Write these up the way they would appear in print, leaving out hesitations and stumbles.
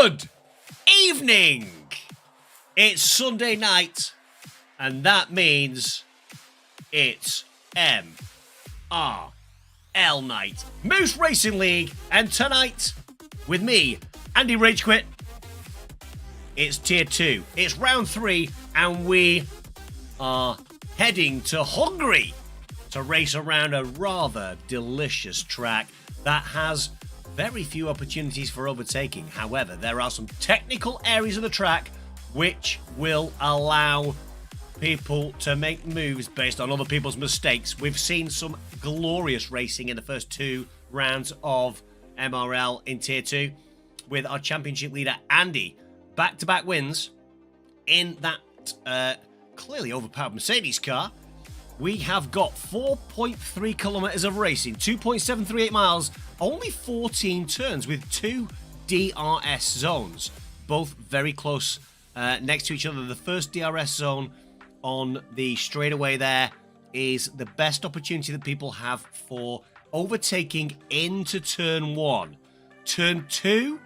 Good evening. It's Sunday night, and that means it's MRL night, Moose Racing League, and tonight, with me, Andy Ragequit, it's Tier 2, it's Round 3, and we are heading to Hungary to race around a rather delicious track that has very few opportunities for overtaking. However, there are some technical areas of the track which will allow people to make moves based on other people's mistakes. We've seen some glorious racing in the first two rounds of MRL in Tier 2 with our championship leader Andy. Back-to-back wins in that clearly overpowered Mercedes car. We have got 4.3 kilometers of racing, 2.738 miles, only 14 turns with 2 DRS zones, both very close next to each other. The first DRS zone on the straightaway there is the best opportunity that people have for overtaking into turn 1. Turn 2,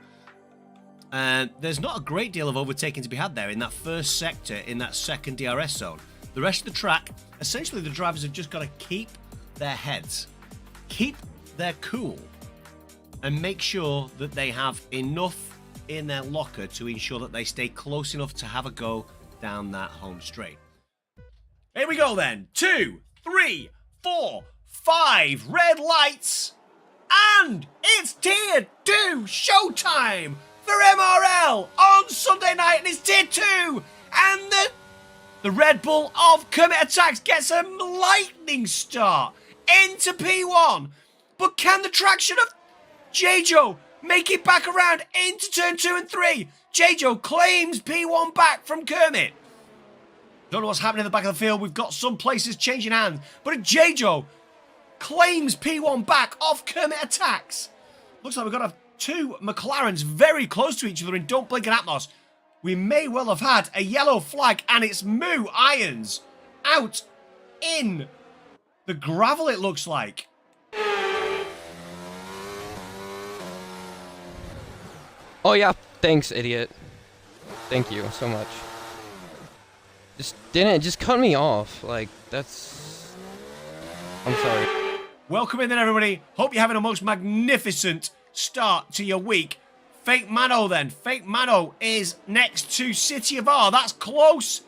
there's not a great deal of overtaking to be had there in that first sector, in that second DRS zone. The rest of the track, essentially the drivers have just got to keep their heads, keep their cool, and make sure that they have enough in their locker to ensure that they stay close enough to have a go down that home straight. Here we go then. 2, 3, 4, 5 red lights, and it's Tier 2 showtime for MRL on Sunday night, and it's Tier 2, and the Red Bull of Kermit Attacks gets a lightning start into P1. But can the traction of J-Joe make it back around into turn 2 and 3? J-Joe claims P1 back from Kermit. Don't know what's happening in the back of the field. We've got some places changing hands. But J-Joe claims P1 back off Kermit Attacks. Looks like we've got two McLarens very close to each other in Don't Blink and Atmos. We may well have had a yellow flag, and it's Moo Irons out in the gravel, it looks like. Oh yeah, thanks, idiot. Thank you so much. Just cut me off. Like, that's... I'm sorry. Welcome in then, everybody. Hope you're having a most magnificent start to your week. Fake Mano then. Fake Mano is next to City of R. That's close.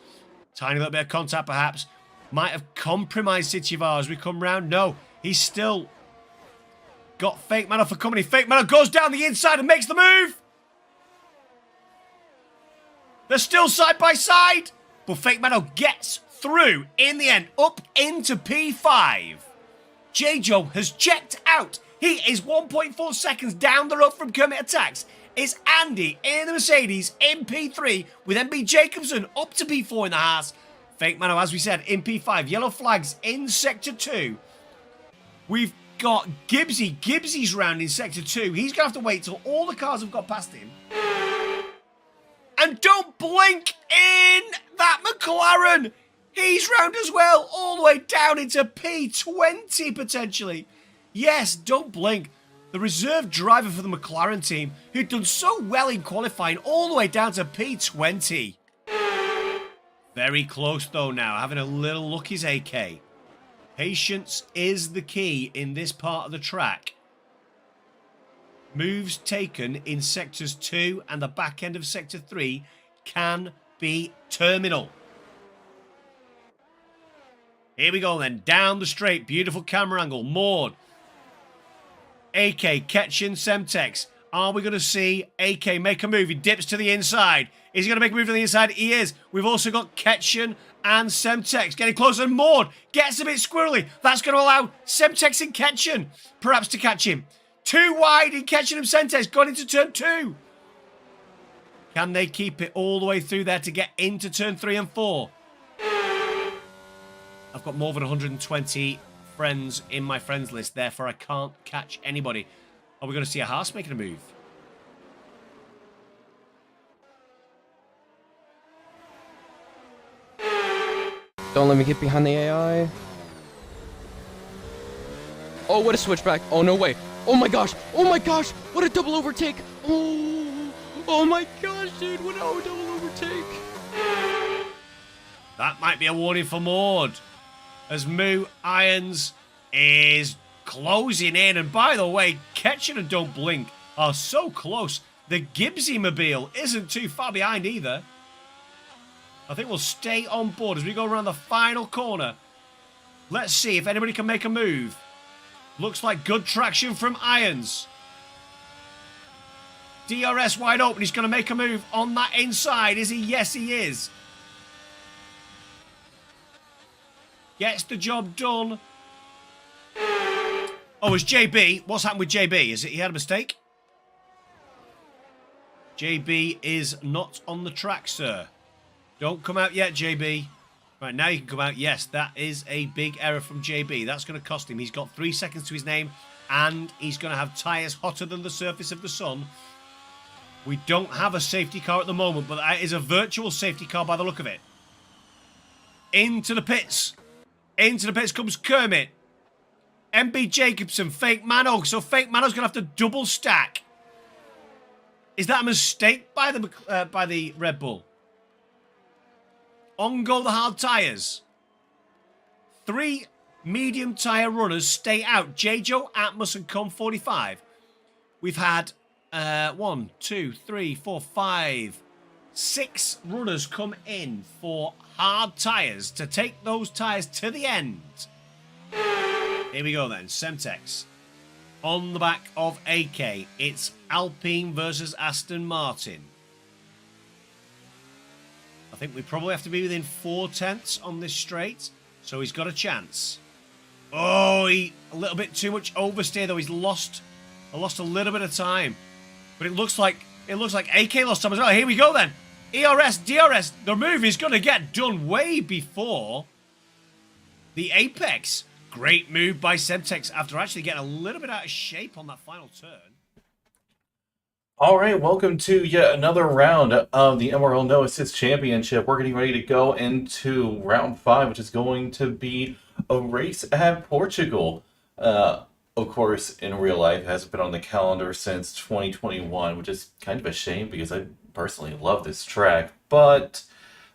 Tiny little bit of contact perhaps. Might have compromised City of R as we come round. No, he's still got Fake Mano for company. Fake Mano goes down the inside and makes the move. They're still side by side. But Fake Mano gets through in the end up into P5. J-Joe has checked out. He is 1.4 seconds down the road from Kermit Attacks. It's Andy in the Mercedes in P3 with MB Jacobson up to P4 in the Haas. Fake Mano, as we said, in P5. Yellow flags in Sector 2. We've got Gibbsy. Gibbsy's round in Sector 2. He's going to have to wait till all the cars have got past him. And don't blink in that McLaren. He's round as well, all the way down into P20 potentially. Yes, don't blink. The reserve driver for the McLaren team, who'd done so well in qualifying, all the way down to P20. Very close though now, having a little look his AK. Patience is the key in this part of the track. Moves taken in Sectors 2 and the back end of Sector 3 can be terminal. Here we go then, down the straight, beautiful camera angle, Maud. AK, Ketchen, Semtex. Are we going to see AK make a move? He dips to the inside. Is he going to make a move to the inside? He is. We've also got Ketchen and Semtex getting closer. And Maud gets a bit squirrely. That's going to allow Semtex and Ketchen perhaps to catch him. Too wide in Ketchen and Semtex going into turn 2. Can they keep it all the way through there to get into turn 3 and 4? I've got more than 120 friends in my friends list, therefore I can't catch anybody. Are we going to see a Haas making a move? Don't let me get behind the AI. Oh, what a switchback. Oh, no way. Oh my gosh. Oh my gosh. What a double overtake. Oh, Oh my gosh, dude! What a double overtake! That might be a warning for Maud. As Moo Irons is closing in. And by the way, Ketchen and Don't Blink are so close. The Gibbsy Mobile isn't too far behind either. I think we'll stay on board as we go around the final corner. Let's see if anybody can make a move. Looks like good traction from Irons. DRS wide open. He's going to make a move on that inside. Is he? Yes, he is. Gets the job done. Oh, it's JB. What's happened with JB? Is it he had a mistake? JB is not on the track, sir. Don't come out yet, JB. Right, now you can come out. Yes, that is a big error from JB. That's going to cost him. He's got 3 seconds to his name, and he's going to have tyres hotter than the surface of the sun. We don't have a safety car at the moment, but that is a virtual safety car by the look of it. Into the pits. Into the pits comes Kermit. MB Jacobson, Fake Mano. So Fake Mano's going to have to double stack. Is that a mistake by the Red Bull? On go the hard tyres. 3 medium tyre runners stay out. J-Joe, Atmos and Com45. We've had 1, 2, 3, 4, 5, 6 runners come in for hard tyres to take those tyres to the end. Here we go then. Semtex. On the back of AK, it's Alpine versus Aston Martin. I think we probably have to be within 4 tenths on this straight, so he's got a chance. Oh, a little bit too much oversteer though. He's lost a little bit of time, but it looks like AK lost time as well. Here we go then. ERS, DRS. The move is going to get done way before the apex. Great move by Semtex after actually getting a little bit out of shape on that final turn. All right, welcome to yet another round of the MRL No Assist Championship. We're getting ready to go into round 5, which is going to be a race at Portugal. Of course, in real life, it hasn't been on the calendar since 2021, which is kind of a shame because I personally love this track. But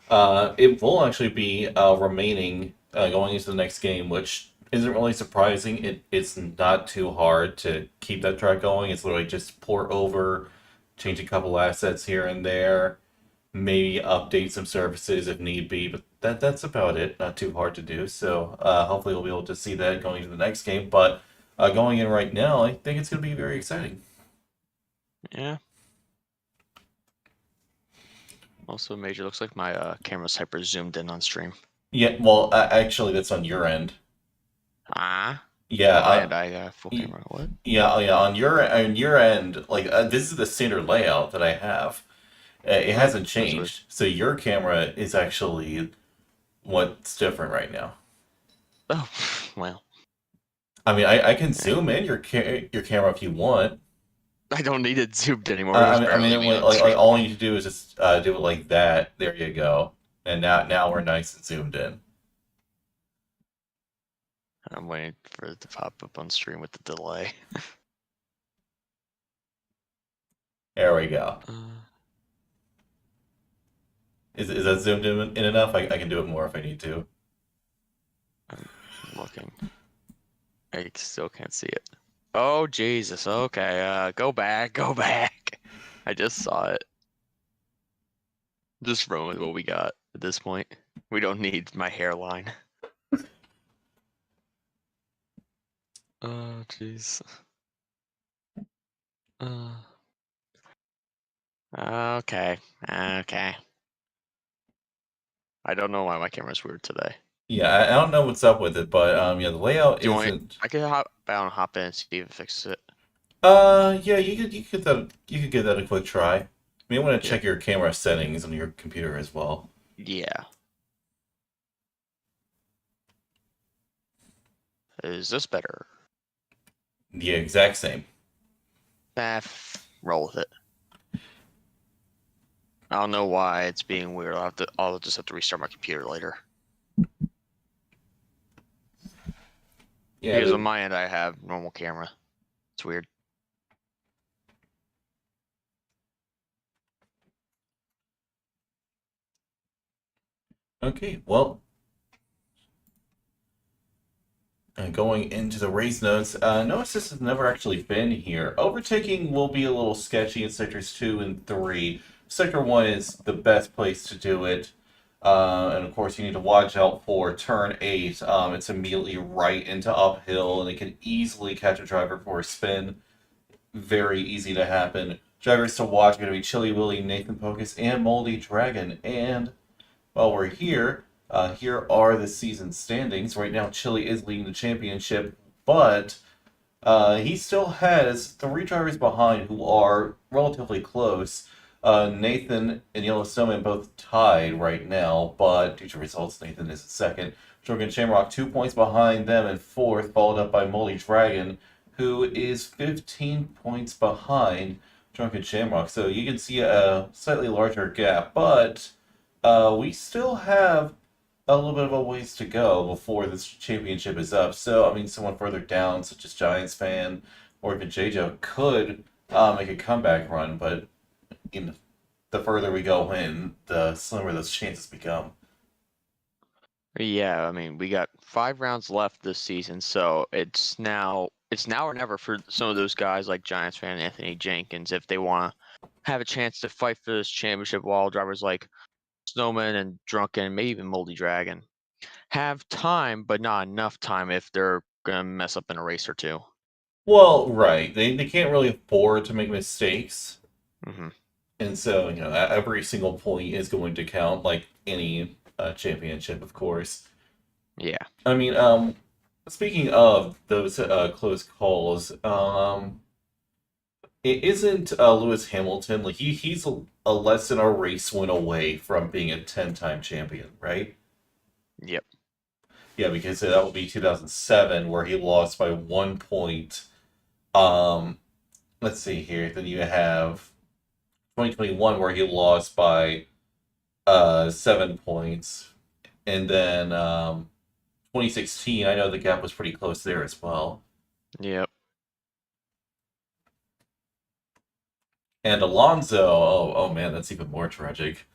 it will actually be remaining going into the next game, which isn't really surprising. It's not too hard to keep that track going. It's literally just port over, change a couple assets here and there, maybe update some services if need be, but that's about it. Not too hard to do. So hopefully we'll be able to see that going into the next game. But going in right now, I think it's going to be very exciting. Yeah. Also, Major, looks like my camera's hyper zoomed in on stream. Yeah, well, actually, that's on your end. Ah. Yeah, And I full camera. What? yeah. On your end, like this is the standard layout that I have. It hasn't changed, so your camera is actually what's different right now. Oh, well. I mean, I can zoom in your camera if you want. I don't need it zoomed anymore. I mean, like all you need to do is just do it like that. There you go. And now we're nice and zoomed in. I'm waiting for it to pop up on stream with the delay. There we go. Is that zoomed in enough? I can do it more if I need to. I'm looking. I still can't see it. Oh, Jesus. Okay, go back. I just saw it. Just run with what we got at this point. We don't need my hairline. Oh, jeez. Okay. I don't know why my camera's weird today. Yeah, I don't know what's up with it, but yeah, the layout isn't. I could hop in and see if it fixes it. Yeah, you could give that a quick try. You may want to check your camera settings on your computer as well. Yeah. Is this better? The exact same. Roll with it. I don't know why it's being weird. I'll just have to restart my computer later. Yeah. Because on my end I have normal camera. It's weird. Okay, well, going into the race notes, no assist has never actually been here. Overtaking will be a little sketchy in sectors 2 and 3. Sector 1 is the best place to do it. And of course, you need to watch out for turn 8. It's immediately right into uphill, and it can easily catch a driver for a spin. Very easy to happen. Drivers to watch are going to be Chili Willy, Nathan Pocus, and Moldy Dragon. And while we're here, here are the season standings. Right now, Chili is leading the championship, but he still has 3 drivers behind who are relatively close. Nathan and Yellow Snowman both tied right now, but due to results, Nathan is in second. Drunken Shamrock 2 points behind them in fourth, followed up by Moldy Dragon, who is 15 points behind Drunken Shamrock. So you can see a slightly larger gap, but we still have a little bit of a ways to go before this championship is up. So, I mean, someone further down, such as Giants fan or even JJ, could make a comeback run, but the further we go in, the slimmer those chances become. Yeah, I mean, we got 5 rounds left this season, so it's now or never for some of those guys like Giants fan Anthony Jenkins if they want to have a chance to fight for this championship, while drivers like Snowman and Drunken, maybe even Moldy Dragon, have time, but not enough time if they're gonna mess up in a race or two. Well, right. They can't really afford to make mistakes. Hmm. And so, every single point is going to count, like any championship, of course. Yeah. I mean, speaking of those close calls, it isn't Lewis Hamilton. Like he's a less than a race win away from being a 10-time champion, right? Yep. Yeah, because that will be 2007, where he lost by 1 point. Let's see here. Then you have 2021, where he lost by 7 points, and then 2016. I know the gap was pretty close there as well. Yep. And Alonso, oh man, that's even more tragic.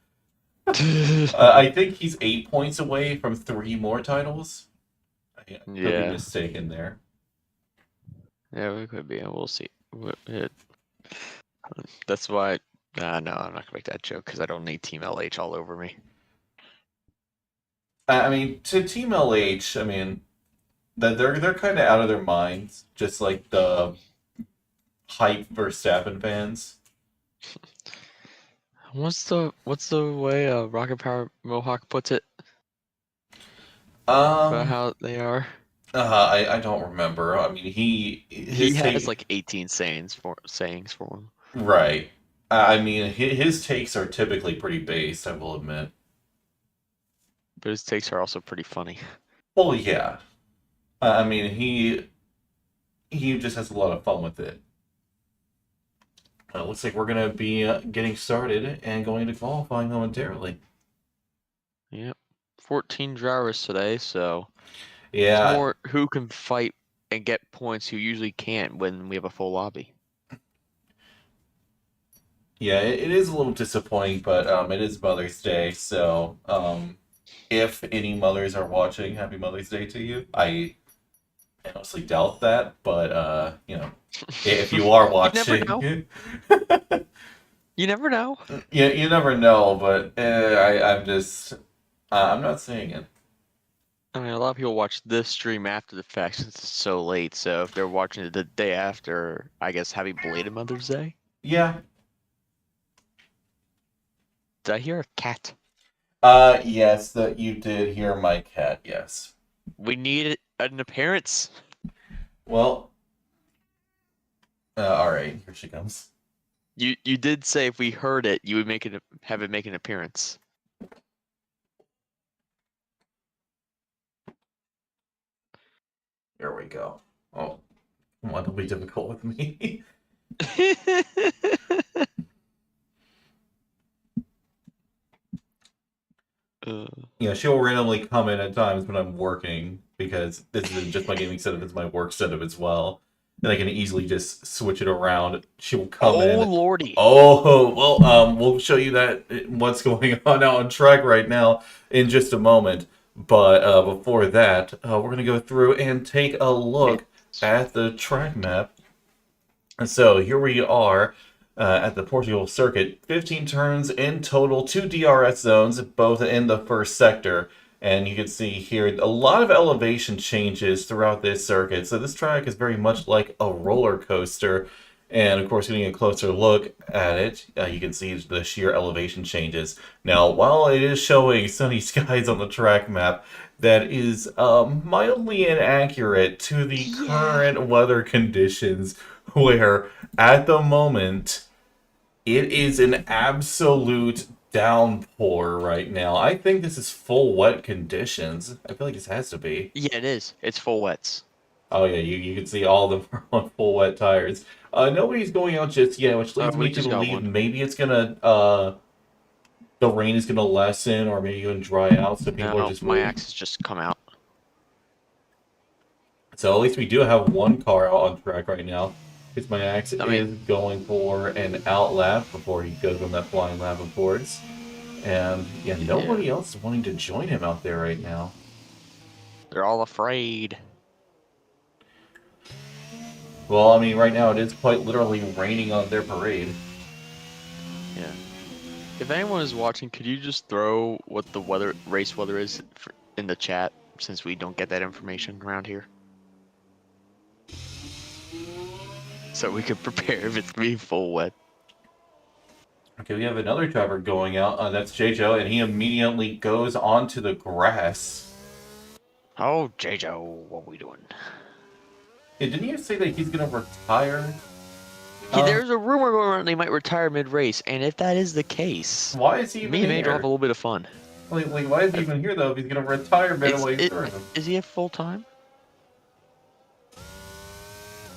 I think he's 8 points away from 3 more titles. I could be Yeah. mistaken there. Yeah, we could be. We'll see. That's why. No, I'm not gonna make that joke because I don't need Team LH all over me. I mean, to Team LH, I mean, they're kind of out of their minds, just like the hype Verstappen fans. What's the way Rocket Power Mohawk puts it about Um, how they are? I don't remember. I mean, He his has take, like 18 sayings for him. right. I mean, his takes are typically pretty based, I will admit. But his takes are also pretty funny. Well, yeah. I mean, he just has a lot of fun with it. Looks like we're gonna be getting started and going to qualifying momentarily. Yep. 14 drivers today, so it's Yeah, more who can fight and get points who usually can't when we have a full lobby. yeah, it is a little disappointing, but it is Mother's Day, so if any mothers are watching, Happy Mother's Day to you. I honestly doubt that, but if you are watching, You never know. you never know. But I'm just, I'm not saying it. I mean, a lot of people watch this stream after the fact since it's so late. So if they're watching it the day after, I guess happy belated Mother's Day. Yeah. Did I hear a cat? Yes, that you did hear my cat. Yes. We need an appearance. Well, all right. Here she comes. You did say if we heard it, you would have it make an appearance. Here we go. Oh, come on, don't be difficult with me. She'll randomly come in at times when I'm working because this isn't just my gaming setup; it's my work setup as well. and I can easily just switch it around. She will come Oh in. lordy. Oh, well, we'll show you that what's going on out on track right now in just a moment. But before that, we're gonna go through and take a look at the track map. And so here we are at the Portugal circuit. 15 turns in total, 2 DRS zones, both in the first sector. And you can see here a lot of elevation changes throughout this circuit. So this track is very much like a roller coaster. And of course, getting a closer look at it, you can see the sheer elevation changes. Now, while it is showing sunny skies on the track map, that is mildly inaccurate to the current weather conditions, where at the moment it is an absolute downpour right now. I think this is full wet conditions. I feel like this has to be. Yeah, it is. It's full wets. Oh yeah, you can see all of them are on full wet tires. Nobody's going out just yet, which leads me We to just got believe one. maybe it's gonna the rain is gonna lessen or maybe even dry out, so people are No, just my waiting. axe has just come out. So at least we do have one car out on track right now. Because my axe I mean- is going for an out lap before he goes on that flying lap, of course. And yeah, nobody else is wanting to join him out there right now. They're all afraid. Well, I mean, right now it is quite literally raining on their parade. Yeah. If anyone is watching, could you just throw what the race weather is in the chat, since we don't get that information around here? So we could prepare if it's gonna be full wet. Okay, we have another driver going out. That's J-Joe, and he immediately goes onto the grass. Oh, J-Joe, what we doing? Hey, didn't you say that he's going to retire? There's a rumor going around they might retire mid-race, and if that is the case, Why is he even me and Angel here? have a little bit of fun. Like, why is he even here, though, if he's going to retire midway through him? Is he at full time?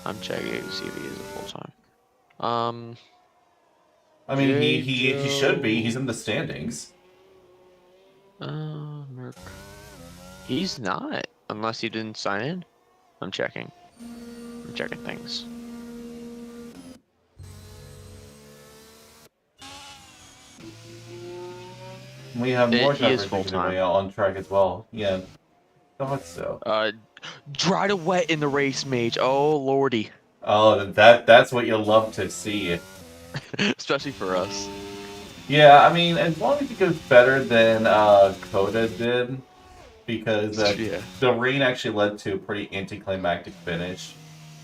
I'm checking to see if he is at full time. I mean, he should be. He's in the standings. Merc. He's not, unless he didn't sign in. I'm checking. I'm checking things. We have more He is drivers making their full-time. way out on track as well. Yeah, thought so. Dry to wet in the race, Mage. Oh, lordy. Oh, that's what you love to see. Especially for us. Yeah, I mean, as long as it goes better than Coda did, because Yeah. the rain actually led to a pretty anticlimactic finish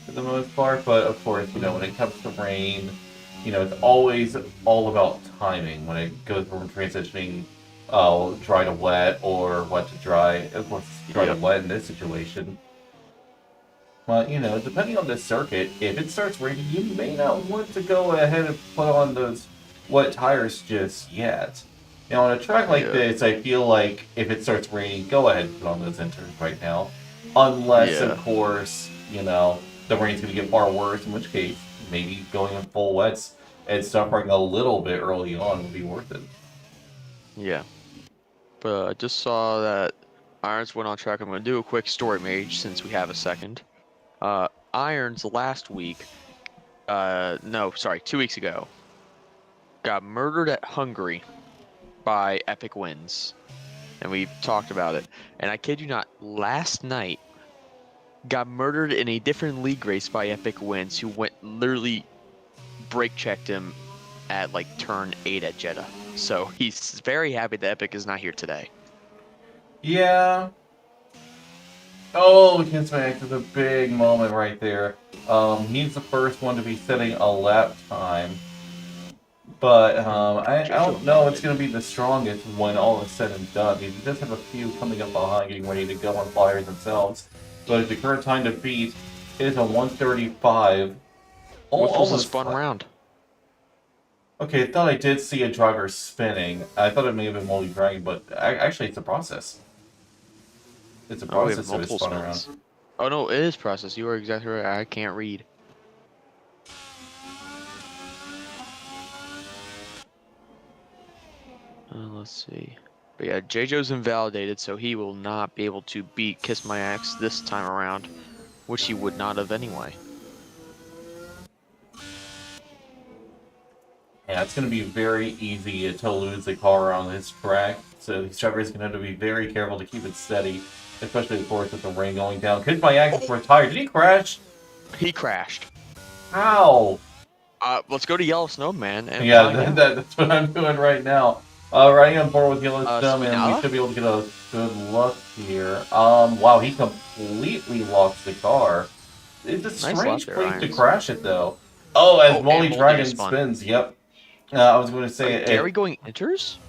for the most part. But of course, you know, when it comes to rain, you know, it's always all about timing when it goes from transitioning dry to wet or wet to dry. Of course, it's dry to wet in this situation. But, you know, depending on the circuit, if it starts raining, you may not want to go ahead and put on those wet tires just yet. Now, on a track like this, I feel like if it starts raining, go ahead and put on those inters right now. Unless, of course, you know, the rain's going to get far worse, in which case, maybe going in full wets and suffering a little bit early on would be worth it. Yeah. But I just saw that Irons went on track. I'm going to do a quick story, Mage, since we have a second. Irons last week, no, sorry, 2 weeks ago, got murdered at Hungary by Epic Wins. And we talked about it. And I kid you not, last night, got murdered in a different league race by Epic Wins, who literally brake checked him at like turn 8 at Jeddah. So he's very happy that Epic is not here today. Yeah. Oh, Kismax is a big moment right there. He's the first one to be setting a lap time. But I don't know it's going to be the strongest when all is said and done. He does have a few coming up behind, getting ready to go on flyers themselves. But at the current time to beat is a 135. Almost spun around. Okay, I thought I did see a driver spinning. I thought it may have been multi-dragging, but actually it's a process. It's a process of it spun around. Oh no, it is process. You are exactly right. I can't read. Let's see. But yeah, J-Joe's invalidated, so he will not be able to beat Kiss My Axe this time around, which he would not have anyway. Yeah, it's going to be very easy to lose the car on this track. So these drivers are going to have to be very careful to keep it steady, especially of course with the rain going down. Could my accident for a tire? Did he crash? He crashed. How? Let's go to Yellow Snowman and Yeah, find out. that's what I'm doing right now. Riding on board with Yellow Snowman, we Spinella? should be able to get a good look here. Wow, he completely lost the car. It's a Nice strange lap there, place to Irons. crash it, though. Oh, as Oh, Molly and Moldy Dragon just spun. spins, yep. I was going to say Gary going enters?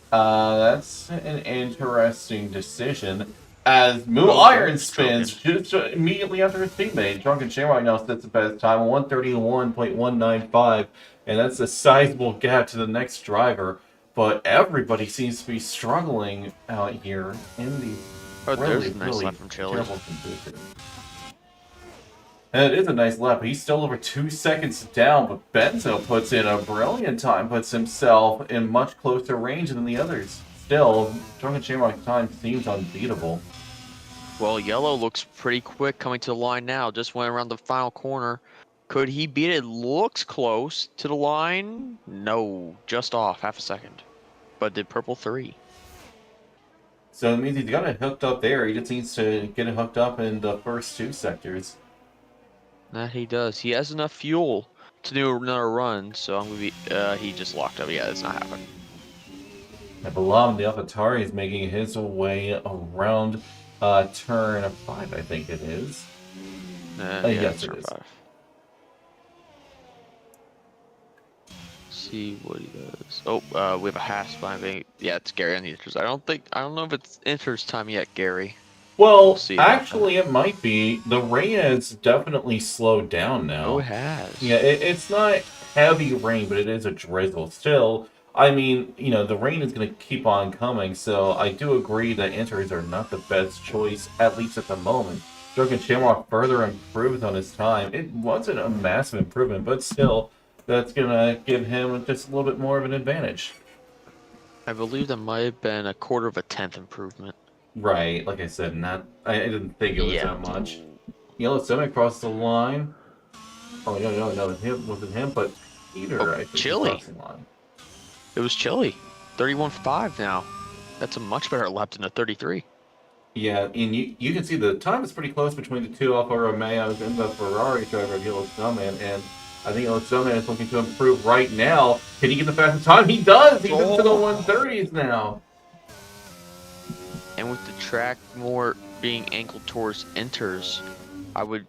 that's an interesting decision. As Moo Oh, Iron Drunken spins Trojan. just immediately after his teammate. Drunken Shamrock now sets the best time, 131.195, and that's a sizable gap to the next driver. But everybody seems to be struggling out here in these Oh, there's really, a nice really lap from Chili. terrible conditions. And it is a nice lap, but he's still over 2 seconds down, but Benzo puts in a brilliant time, puts himself in much closer range than the others. Still, Drunken Shamrock's time seems unbeatable. Well, Yellow looks pretty quick coming to the line now. Just went around the final corner. Could he beat it? Looks close to the line. No, just off half a second. But did Purple 3. So it means he's got it hooked up there. He just needs to get it hooked up in the first 2 sectors. That he does. He has enough fuel to do another run, so I'm gonna be. He just locked up. Yeah, that's not happening. And Balam, the AlphaTauri, is making his way around turn 5, I think it is. Yeah, yes, turn it is. 5. See what he does. Oh, we have a Haas behind me. Yeah, it's Gary on the enters. I don't know if it's enters time yet, Gary. Well, We'll see about actually, it might be. The rain has definitely slowed down now. Oh, it has. Yeah, it's not heavy rain, but it is a drizzle. Still, I mean, you know, the rain is going to keep on coming, so I do agree that enters are not the best choice, at least at the moment. Drunken Shamrock further improved on his time. It wasn't a massive improvement, but still, that's going to give him just a little bit more of an advantage. I believe that might have been a quarter of a tenth improvement. Right, like I said, I didn't think it was Yeah. that much. Yellow Semi crossed the line. Oh, no, it wasn't him, but Peter, Oh, I think, Chili. crossed the line. It was Chili. 31.5 now. That's a much better lap than a 33. Yeah, and you can see the time is pretty close between the two Alfa Romeos and the Ferrari driver of Yellow Snowman, and I think Yellow Snowman is looking to improve right now. Can he get the fastest time? He does! He's into the 130s now! And with the track more being angled towards enters, I would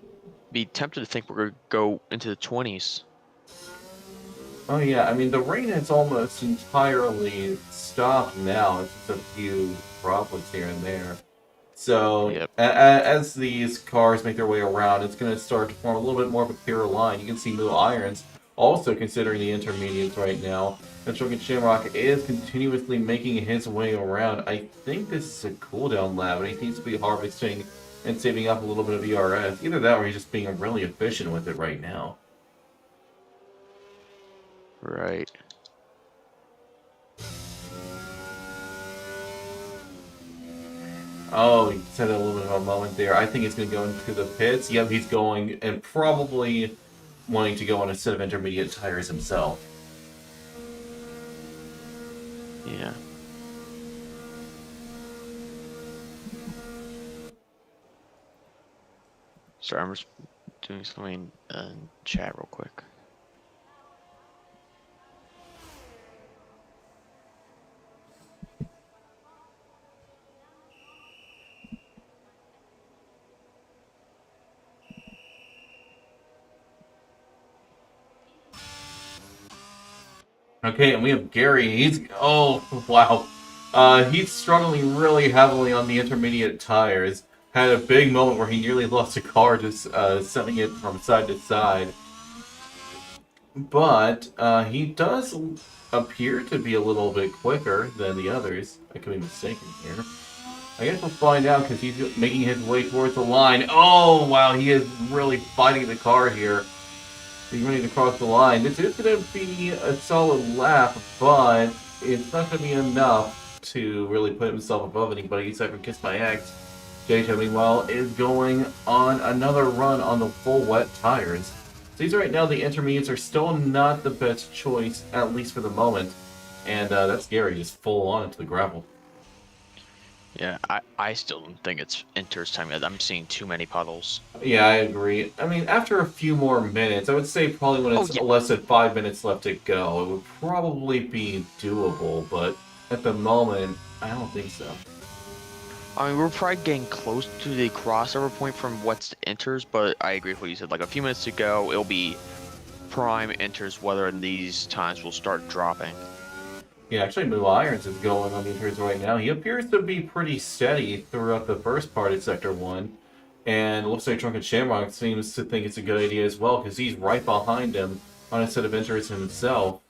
be tempted to think we're going to go into the 20s. Oh yeah, I mean, the rain has almost entirely stopped now. It's just a few droplets here and there. So, Yep. as these cars make their way around, it's going to start to form a little bit more of a clearer line. You can see Moo Irons also considering the intermediates right now. And Drunken Shamrock is continuously making his way around. I think this is a cooldown lab, and he seems to be harvesting and saving up a little bit of ERS. Either that or he's just being really efficient with it right now. Right. Oh, he said a little bit of a moment there. I think he's going to go into the pits. Yep, he's going and probably wanting to go on a set of intermediate tires himself. Yeah. Sorry, I'm just doing something in chat real quick. Okay, and we have Gary. Oh, wow. He's struggling really heavily on the intermediate tires. Had a big moment where he nearly lost a car just sending it from side to side. But he does appear to be a little bit quicker than the others. I could be mistaken here. I guess we'll find out because he's making his way towards the line. Oh, wow, he is really fighting the car here. He's ready to cross the line. This is going to be a solid lap, but it's not going to be enough to really put himself above anybody except for Kiss My Ex. JJ, meanwhile, is going on another run on the full wet tires. Seems right now the intermediates are still not the best choice, at least for the moment. And that's Gary just full on into the gravel. Yeah, I still don't think it's Inter's time yet. I'm seeing too many puddles. Yeah, I agree. I mean, after a few more minutes, I would say probably when it's yeah. less than 5 minutes left to go, it would probably be doable, but at the moment, I don't think so. I mean, we're probably getting close to the crossover point from what's Inter's, but I agree with what you said. Like a few minutes to go, it'll be prime Inter's whether these times will start dropping. Yeah, actually, Moo Irons is going on the inters right now. He appears to be pretty steady throughout the first part of Sector 1. And it looks like Drunken Shamrock seems to think it's a good idea as well, because he's right behind him on a set of inters himself.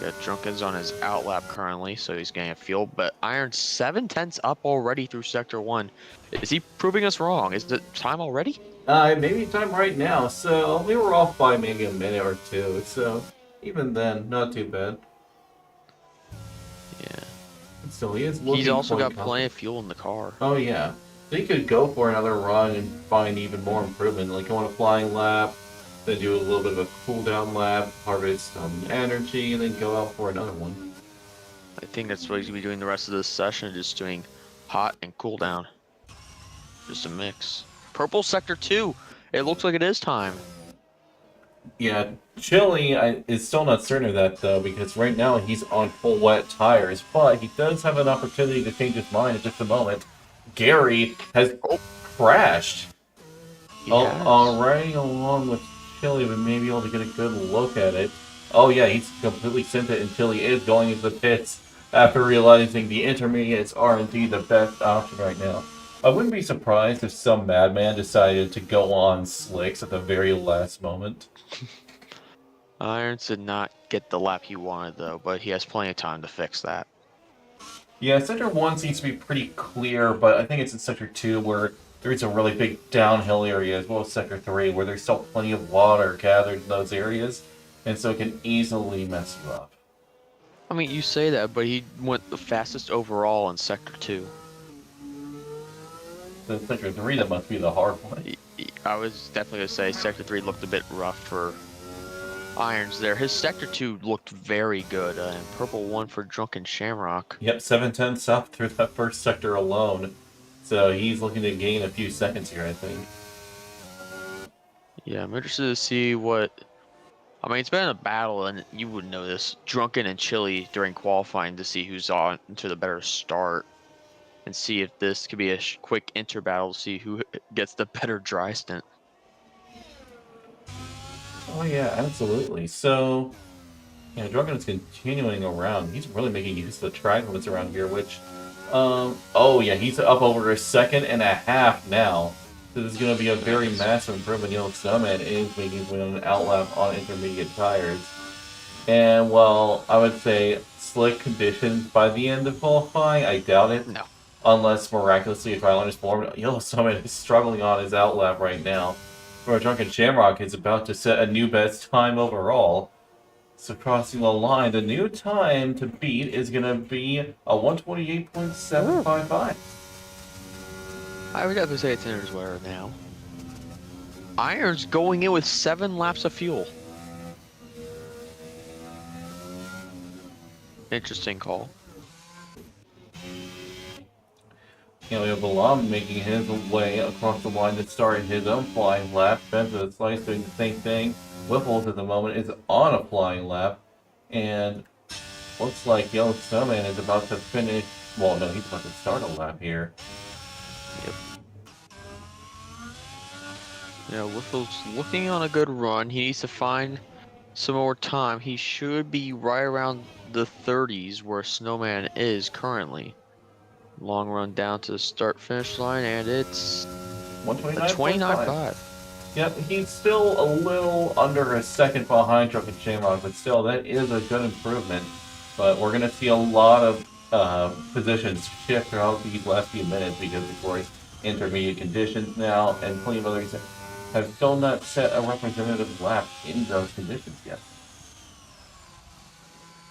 Yeah, Drunken's on his outlap currently, so he's getting a feel. But Iron's 7/10 up already through Sector 1. Is he proving us wrong? Is it time already? Maybe time right now, so we were off by maybe a minute or two, so even then, not too bad. Yeah. So he is looking He's also quite got confident. plenty of fuel in the car. Oh yeah. So he could go for another run and find even more improvement, like go on a flying lap, then do a little bit of a cooldown lap, harvest some energy, and then go out for another one. I think that's what he's going to be doing the rest of this session, just doing hot and cooldown. Just a mix. Purple Sector 2. It looks like it is time. Yeah, Chili is still not certain of that though, because right now he's on full wet tires, but he does have an opportunity to change his mind in just a moment. Gary has crashed. Yes. Riding along with Chili, but maybe able to get a good look at it. Oh yeah, he's completely sent it, and Chili is going into the pits after realizing the intermediates are indeed the best option right now. I wouldn't be surprised if some madman decided to go on slicks at the very last moment. Irons did not get the lap he wanted though, but he has plenty of time to fix that. Yeah, Sector 1 seems to be pretty clear, but I think it's in Sector 2 where there's a really big downhill area, as well as Sector 3, where there's still plenty of water gathered in those areas, and so it can easily mess you up. I mean, you say that, but he went the fastest overall in Sector 2. So Sector 3, that must be the hard one. I was definitely going to say Sector 3 looked a bit rough for Irons there. His Sector 2 looked very good, and Purple 1 for Drunken Shamrock. Yep, 7/10 up through that first sector alone. So he's looking to gain a few seconds here, I think. Yeah, I'm interested to see what... I mean, it's been a battle, and you would know this. Drunken and Chili during qualifying to see who's on to the better start. And see if this could be a quick inter battle to see who gets the better dry stint. Oh yeah, absolutely. So, yeah, Drunken is continuing around. He's really making use of the track limits around here, which, oh yeah, he's up over a second and a half now. So this is going to be a very massive improvement. Yellow Snowman is making his way on an outlap on intermediate tires. And, well, I would say slick conditions by the end of qualifying, I doubt it. No. Unless miraculously a trial is formed. Yellow Snowman is struggling on his outlap right now. Where Drunken Shamrock is about to set a new best time overall. So crossing the line, the new time to beat is going to be a 128.755. I would definitely say it's Inter's wearer now. Irons going in with 7 laps of fuel. Interesting call. You know, we have Balam making his way across the line to start his own flying lap. Benza Slice doing the same thing. Whipples at the moment is on a flying lap. And looks like Yellow Snowman is about to finish. Well, no, he's about to start a lap here. Yep. Yeah, Whipple's looking on a good run. He needs to find some more time. He should be right around the 30s where Snowman is currently. Long run down to the start-finish line, and it's 129.5. Yep, he's still a little under a second behind Drunken Shamrock, but still, that is a good improvement. But we're going to see a lot of positions shift throughout these last few minutes because, of course, intermediate conditions now, and plenty of others have still not set a representative lap in those conditions yet.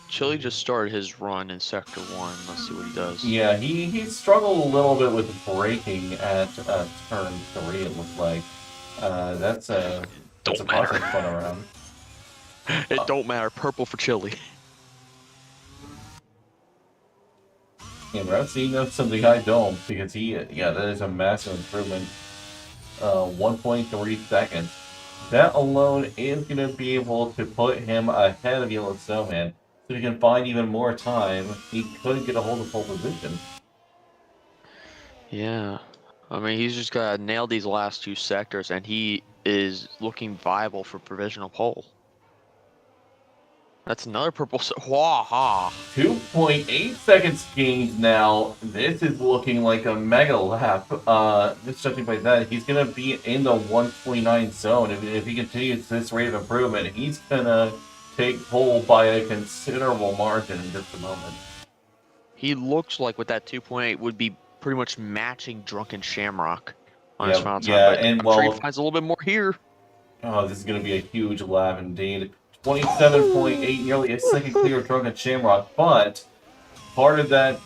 Chili just started his run in Sector 1. Let's see what he does. Yeah, he struggled a little bit with braking at turn 3, it looks like. That's That's a Don't matter. positive fun around. It don't matter. Purple for Chile. And Rossi knows something I don't, because that is a massive improvement. 1.3 seconds. That alone is going to be able to put him ahead of Yellow Snowman. So if he can find even more time, he could get a hold of pole position. Yeah. I mean, he's just got to nail these last 2 sectors, and he is looking viable for provisional pole. That's another purple. Wah-ha. 2.8 seconds gained now. This is looking like a mega lap. Just judging by that, he's going to be in the 129 zone. If he continues this rate of improvement, he's going to take pole by a considerable margin in just a moment. He looks like with that 2.8 would be pretty much matching Drunken Shamrock on his final time. Yeah, But and I'm sure well, he finds a little bit more here. oh, this is going to be a huge lap indeed. 27.8, nearly a second clear of Drunken Shamrock, but part of that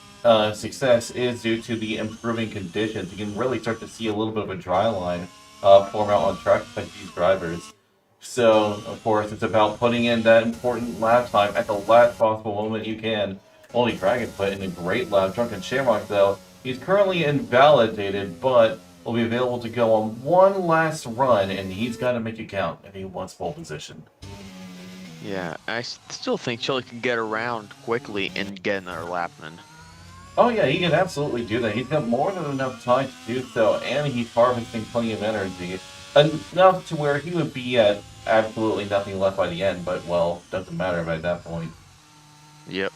success is due to the improving conditions. You can really start to see a little bit of a dry line form out on track by these drivers. So, of course, it's about putting in that important lap time at the last possible moment you can. Only Dragon put in a great lap. Drunken Shamrock, though, he's currently invalidated, but will be available to go on one last run, and he's got to make it count if he wants pole position. Yeah, I still think Chile can get around quickly and get another lap in. Oh yeah, he can absolutely do that. He's got more than enough time to do so, and he's harvesting plenty of energy. Enough to where he would be at absolutely nothing left by the end, but, well, doesn't matter by that point. Yep.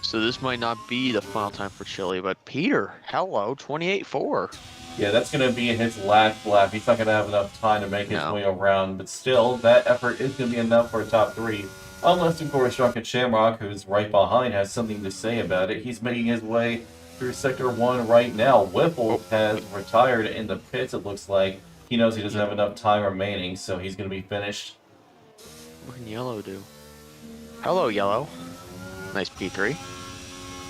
So this might not be the final time for Chile, but Peter, hello, 28.4. Yeah, that's going to be his last lap. He's not going to have enough time to make his way around, but still, that effort is going to be enough for a top 3. Unless, of course, Drunken Shamrock, who's right behind, has something to say about it. He's making his way through Sector 1 right now. Whipple has retired in the pits, it looks like. He knows he doesn't have enough time remaining, so he's going to be finished. What can Yellow do? Hello, Yellow. Nice P3.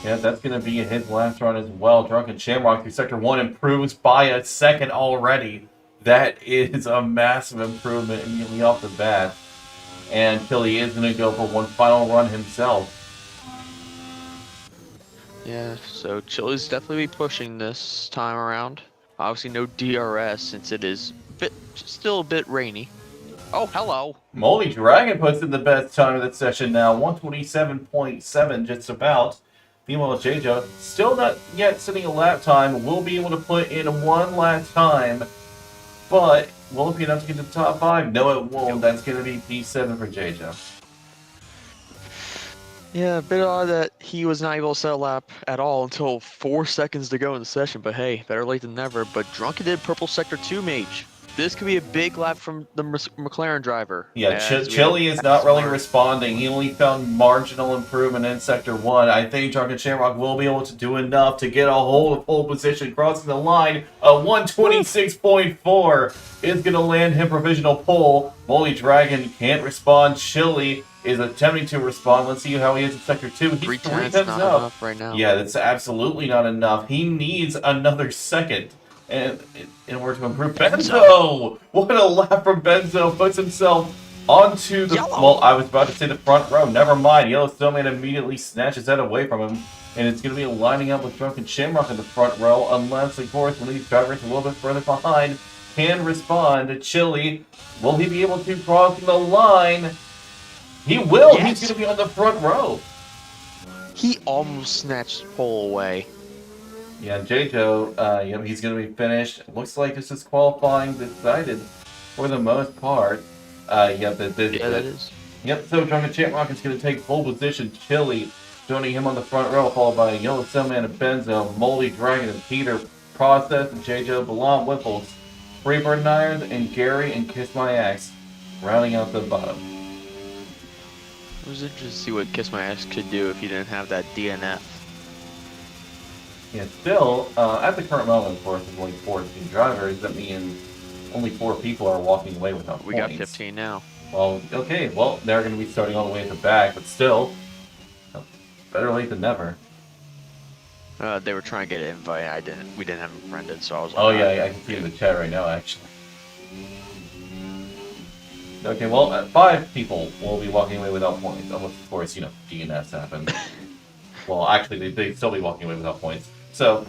Yeah, that's going to be his last run as well. Drunken Shamrock through Sector 1 improves by a second already. That is a massive improvement immediately off the bat. And Chile is going to go for one final run himself. Yeah, so Chile's definitely pushing this time around. Obviously no DRS since it is still a bit rainy. Oh, hello. Moldy Dragon puts in the best time of that session now. 127.7 just about. Meanwhile, JJ, still not yet sitting a lap time, will be able to put in one last time. But will it be enough to get to the top 5? No, it won't. That's going to be P7 for JJ. Yeah, a bit odd that he was not able to set a lap at all until 4 seconds to go in the session, but hey, better late than never. But Drunken did Purple Sector 2 Mage. This could be a big lap from the McLaren driver. Yeah, Chile is not really responding. He only found marginal improvement in Sector 1. I think Drunken Shamrock will be able to do enough to get a hold of pole position, crossing the line. A 126.4 is going to land him provisional pole. Moldy Dragon can't respond. Chile is attempting to respond. Let's see how he is in Sector 2. He's 3 times not up. Enough right now. Yeah, that's absolutely not enough. He needs another second. And in order to improve Benzo! What a lap from Benzo! Puts himself onto the... Yellow. Well, I was about to say the front row. Never mind. Yellow Snowman immediately snatches that away from him. And it's going to be lining up with Drunken Shamrock in the front row. Unless, of course, one of these drivers a little bit further behind can respond to Chile. Will he be able to cross the line? He will! Yes. He's going to be on the front row. He almost snatched pole away. Yeah, J-Jo, he's going to be finished. Looks like this is qualifying decided for the most part. That is. Yep, so Drunken Shamrock is going to take pole position. Chile joining him on the front row, followed by Yellow Snowman and Benzo, Moldy Dragon and Peter, Process and J-Jo, Balon Whipples, Freebird and Irons, and Gary and Kiss My Axe, rounding out the bottom. It was interesting to see what Kiss My Axe could do if he didn't have that DNF. Yeah, still, at the current moment, of course, there's only 14 drivers. That means only 4 people are walking away without points. We got 15 now. Well, okay, well, they're going to be starting all the way at the back, but still, better late than never. They were trying to get an invite. We didn't have them friended, so I was like... Oh, yeah, I can see in the chat right now, actually. Okay, well, 5 people will be walking away without points. Unless, of course, you know, DNFs happen. Well, actually, they'd still be walking away without points. So,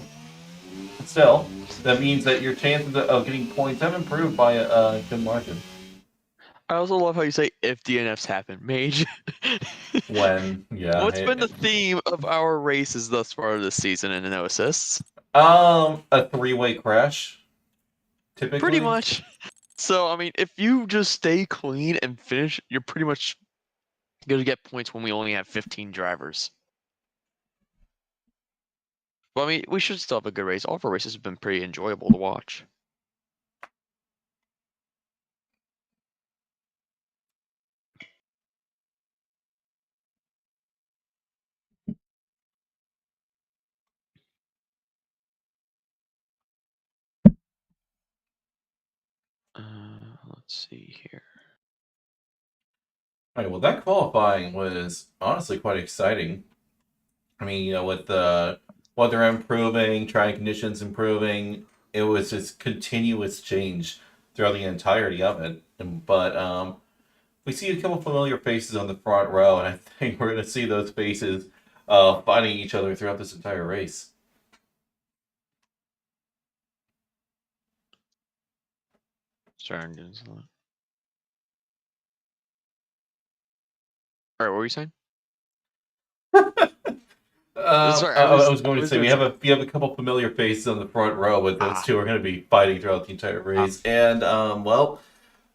still, that means that your chances of getting points have improved by a good margin. I also love how you say if DNFs happen, Mage. When, yeah. What's been the theme of our races thus far this season in no assists? A 3-way crash, Pretty typically. much. So, I mean, if you just stay clean and finish, you're pretty much going to get points when we only have 15 drivers. Well, I mean, we should still have a good race. All of our races have been pretty enjoyable to watch. Let's see here. All right, well, that qualifying was honestly quite exciting. I mean, you know, with the weather improving, trying conditions improving, it was just continuous change throughout the entirety of it. But we see a couple familiar faces on the front row, and I think we're going to see those faces fighting each other throughout this entire race. Sorry, I'm doing something. All right, what were you saying? Sorry, I I was going to say doing something. we have a couple familiar faces on the front row, but those Ah, two are going to be fighting throughout the entire ah, race. And well,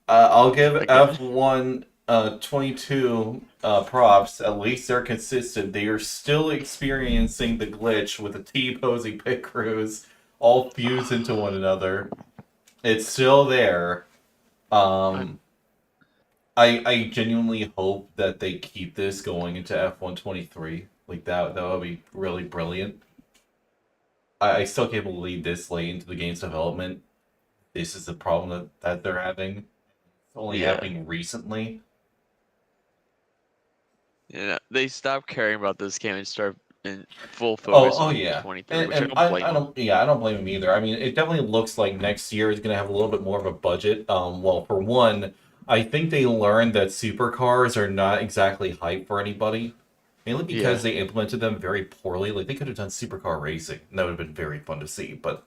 I'll give thank God. F1 22 props. At least they're consistent. They are still experiencing the glitch with the T-posing pit crews all fused into one another. It's still there. I'm, I genuinely hope that they keep this going into F1 23. Like that would be really brilliant. I still can't believe this late into the game's development. This is the problem that they're having. It's only yeah. happening recently. Yeah, they stopped caring about this game and started in full focus Oh on yeah, 23, which I and don't blame I them. don't I don't blame him either. I mean, it definitely looks like next year is gonna have a little bit more of a budget. Well, for one, I think they learned that supercars are not exactly hype for anybody, mainly because Yeah. they implemented them very poorly. Like they could have done supercar racing, and that would have been very fun to see. But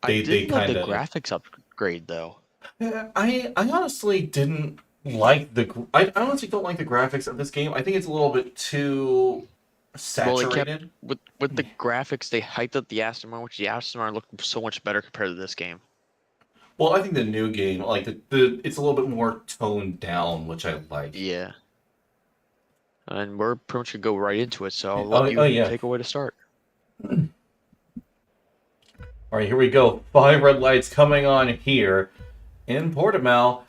I they did love the kind of graphics upgrade though. yeah, I honestly didn't like I honestly don't like the graphics of this game. I think it's a little bit too Well, they kept saturated. with the graphics. They hyped up the Aston Martin, which the Aston Martin looked so much better compared to this game. Well, I think the new game, like the it's a little bit more toned down, which I like. Yeah. And we're pretty much gonna go right into it, so I'll let Oh you yeah. take away to start. All right, here we go. 5 red lights coming on here in Portimao.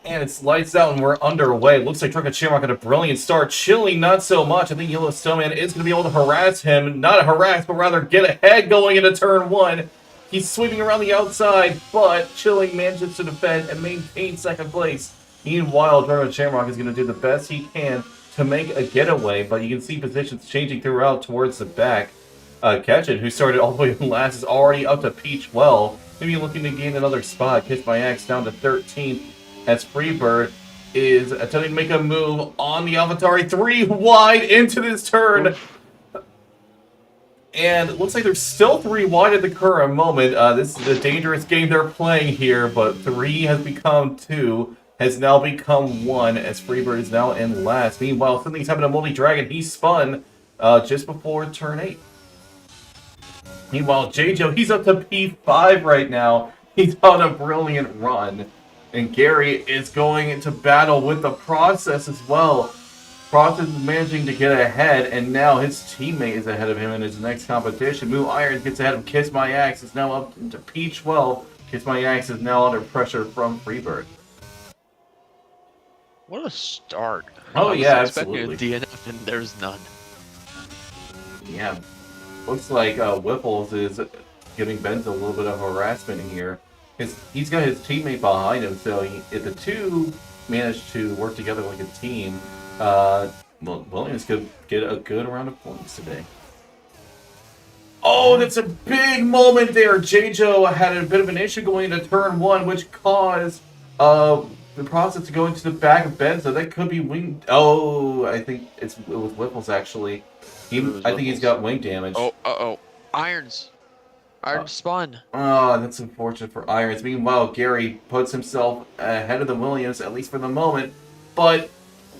And it's lights out and we're underway. Looks like Truck Shamrock got a brilliant start. Chili, not so much. I think Yellow Snowman is going to be able to harass him. Not harass, but rather get ahead going into turn 1. He's sweeping around the outside, but Chilling manages to defend and maintain second place. Meanwhile, Truck Shamrock is going to do the best he can to make a getaway, but you can see positions changing throughout towards the back. Ketchin, who started all the way last, is already up to Peach maybe looking to gain another spot. Kiss My Axe down to 13th as Freebird is attempting to make a move on the AlphaTauri 3 wide into this turn. Oof. And it looks like there's still 3 wide at the current moment. This is a dangerous game they're playing here, but 3 has become 2, has now become 1 as Freebird is now in last. Meanwhile, something's happened to Multi-Dragon. He spun just before turn 8. Meanwhile, JJo, he's up to P5 right now. He's on a brilliant run. And Gary is going into battle with the Process as well. Process is managing to get ahead, and now his teammate is ahead of him in his next competition. Moo Irons gets ahead of Kiss My Axe, is now up to P12. Kiss My Axe is now under pressure from Freebird. What a start. Oh I was yeah, expecting a absolutely. DNF and there's none. Yeah, looks like Whipples is giving Benz a little bit of harassment here. He's got his teammate behind him, so if the two manage to work together like a team, Williams could get a good round of points today. Oh, that's a big moment there. JJo had a bit of an issue going into turn 1, which caused the process to go into the back of Ben, so that could be wing. Oh, I think it was Whipples actually. I think he's got wing damage. Oh, Irons. Uh, Irons spun. Oh, that's unfortunate for Irons. Meanwhile, Gary puts himself ahead of the Williams, at least for the moment. But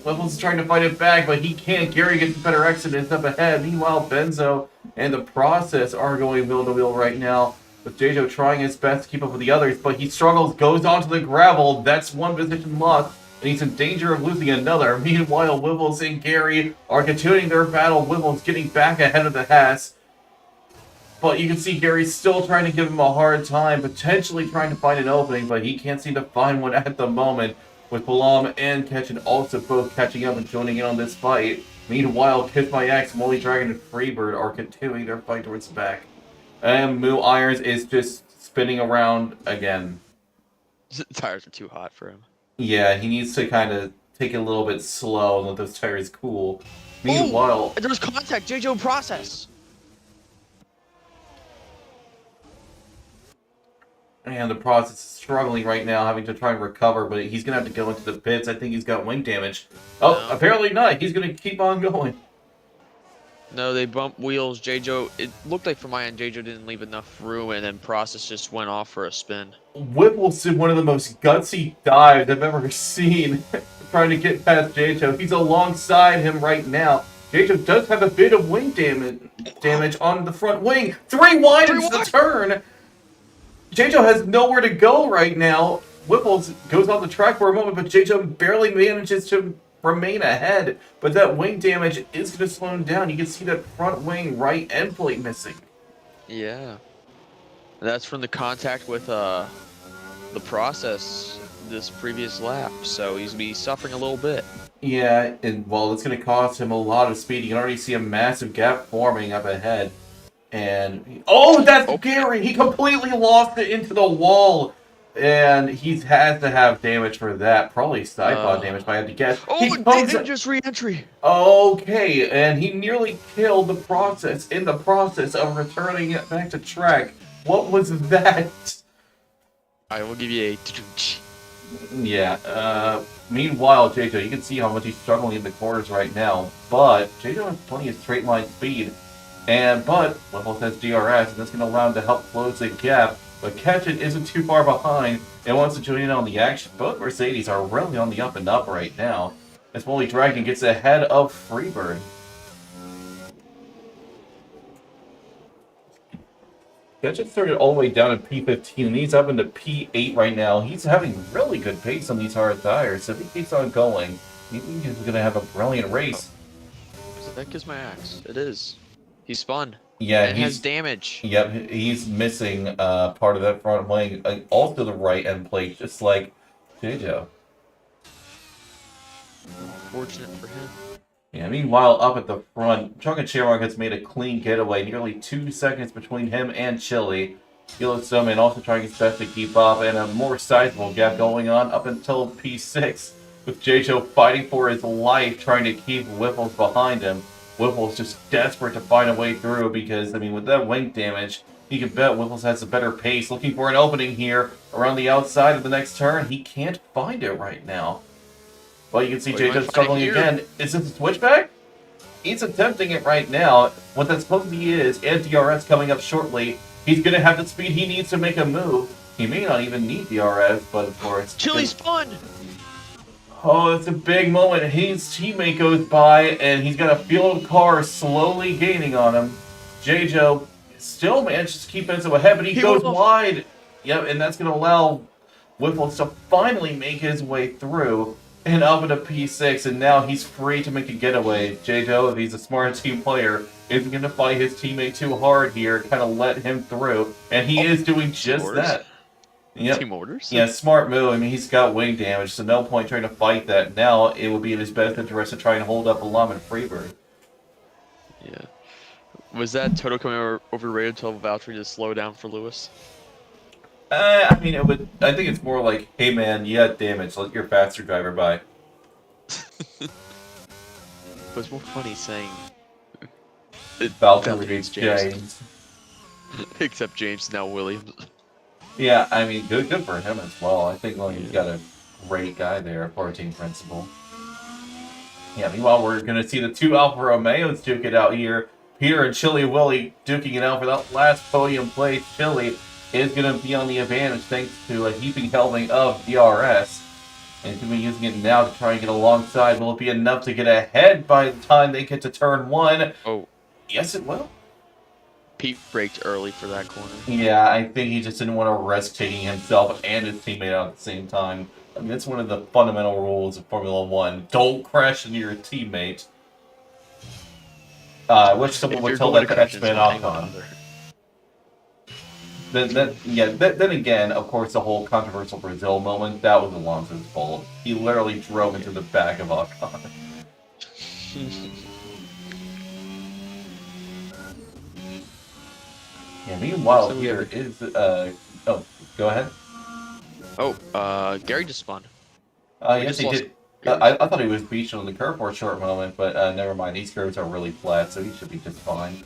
Whipples is trying to fight it back, but he can't. Gary gets a better exit and is up ahead. Meanwhile, Benzo and the process are going wheel to wheel right now, with J-Jo trying his best to keep up with the others, but he struggles, goes onto the gravel. That's one position lost, and he's in danger of losing another. Meanwhile, Whipples and Gary are continuing their battle. Whipples getting back ahead of the Haas. But you can see Gary's still trying to give him a hard time, potentially trying to find an opening, but he can't seem to find one at the moment, with Palam and Ketchin also both catching up and joining in on this fight. Meanwhile, Kiss My Ex, Molly Dragon, and Freebird are continuing their fight towards the back. And Moo Irons is just spinning around again. The tires are too hot for him. Yeah, he needs to kind of take it a little bit slow and let those tires cool. Meanwhile... There was contact, J-Jo process! And the process is struggling right now, having to try and recover, but he's going to have to go into the pits. I think he's got wing damage. Oh, no. Apparently not. He's going to keep on going. No, they bumped wheels. J-Jo, it looked like from my end, J-Jo didn't leave enough room, and then process just went off for a spin. Whipples did one of the most gutsy dives I've ever seen, trying to get past J-Jo. He's alongside him right now. J-Jo does have a bit of wing damage on the front wing. 3 widens the turn! J-Jo has nowhere to go right now. Whipples goes off the track for a moment, but J-Jo barely manages to remain ahead. But that wing damage is going to slow him down. You can see that front wing right end plate missing. Yeah. That's from the contact with the process this previous lap, so he's going to be suffering a little bit. Yeah, and well, it's going to cost him a lot of speed. You can already see a massive gap forming up ahead. And that's Gary. He completely lost it into the wall, and he has to have damage for that. Probably side pod damage, if I had to guess. Dangerous re-entry. Okay, and he nearly killed the process in the process of returning it back to track. What was that? I will give you a. Yeah. Meanwhile, J-Jo, you can see how much he's struggling in the corners right now, but J-Jo has plenty of straight line speed. But Whipples has DRS, and that's going to allow him to help close the gap. But Ketchin isn't too far behind and wants to join in on the action. Both Mercedes are really on the up and up right now, as Molly Dragon gets ahead of Freebird. Ketchin started all the way down at P15, and he's up into P8 right now. He's having really good pace on these hard tires, so if he keeps on going, he's going to have a brilliant race. So that gives my axe. It is. He spun. Yeah, and has damage. Yep, he's missing part of that front wing, also the right end plate, just like J-Jo. Fortunate for him. Yeah, meanwhile, up at the front, Chunk and Shamrock has made a clean getaway, nearly 2 seconds between him and Chili. Yellowstone also trying his best to keep up, and a more sizable gap going on up until P6, with J-Jo fighting for his life, trying to keep Whipples behind him. Whipples just desperate to find a way through because, I mean, with that wing damage, you can bet Whipples has a better pace. Looking for an opening here around the outside of the next turn. He can't find it right now. Well, you can see J-Jo struggling again. Is this a switchback? He's attempting it right now. What that supposedly is, and DRS coming up shortly. He's going to have the speed he needs to make a move. He may not even need DRS, but of course... Chili spun! Oh, it's a big moment. His teammate goes by, and he's got a field car slowly gaining on him. J-Jo still manages to keep Enzo ahead, but he goes wide. Yep, and that's going to allow Whipples to finally make his way through and up into P6, and now he's free to make a getaway. J-Jo, if he's a smart team player, isn't going to fight his teammate too hard here, kind of let him through, and he is doing just that. Yep. Team orders? Yeah, smart move. I mean, he's got wing damage, so no point trying to fight that. Now, it would be in his best interest to try and hold up Alam and Freebird. Yeah. Was that Toto coming overrated to Valtteri to slow down for Lewis? I mean, I think it's more like, hey man, you got damage, let your faster driver by. It was more funny saying... Valtteri James. Except James, now Williams. Yeah, I mean, good for him as well. I think he's got a great guy there for our team principal. Yeah, meanwhile, we're going to see the two Alfa Romeos duke it out here. Peter and Chili Willy duking it out for that last podium place. Chili is going to be on the advantage thanks to a heaping helping of DRS. And he's going to be using it now to try and get alongside. Will it be enough to get ahead by the time they get to turn 1? Oh, Yes, it will. Pete braked early for that corner. Yeah, I think he just didn't want to risk taking himself and his teammate out at the same time. I mean, that's one of the fundamental rules of Formula 1. Don't crash into your teammate. I wish someone would tell that to X-Men Ocon. Then again, of course, the whole controversial Brazil moment, that was Alonso's fault. He literally drove into the back of Ocon. Yeah, meanwhile, So here is, oh, go ahead. Oh, Gary just spun. Yes, he did. I thought he was beached on the curve for a short moment, but never mind. These curves are really flat, so he should be just fine.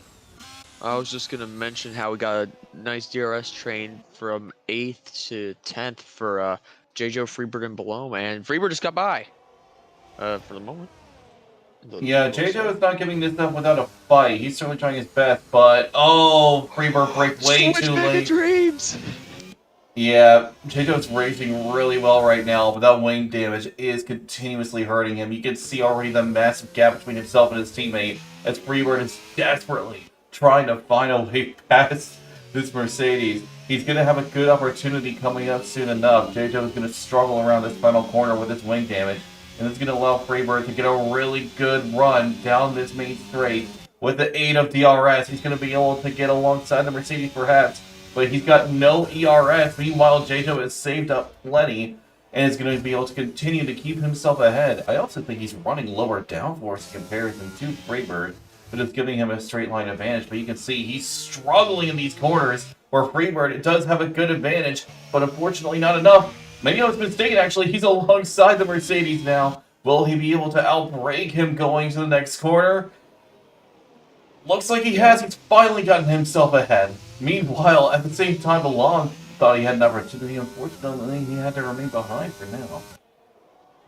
I was just gonna mention how we got a nice DRS train from 8th to 10th for J.Joe, Freebird, and Belome, and Freebird just got by. For the moment. Yeah, J.Joe is not giving this up without a fight. He's certainly trying his best, but oh, Freebird braked way too late. Dreams. Yeah, J.Joe's racing really well right now, but that wing damage is continuously hurting him. You can see already the massive gap between himself and his teammate as Freebird is desperately trying to find a way past this Mercedes. He's going to have a good opportunity coming up soon enough. J.Joe is going to struggle around this final corner with his wing damage, and it's going to allow Freebird to get a really good run down this main straight. With the aid of DRS, he's going to be able to get alongside the Mercedes perhaps, but he's got no ERS. Meanwhile, J.Joe has saved up plenty and is going to be able to continue to keep himself ahead. I also think he's running lower downforce in comparison to Freebird, but it's giving him a straight line advantage. But you can see he's struggling in these corners where Freebird does have a good advantage, but unfortunately not enough. Maybe I was mistaken, actually. He's alongside the Mercedes now. Will he be able to outbrake him going to the next corner? Looks like he has. He's finally gotten himself ahead. Meanwhile, at the same time, Belong thought he had an opportunity. Unfortunately, he had to remain behind for now.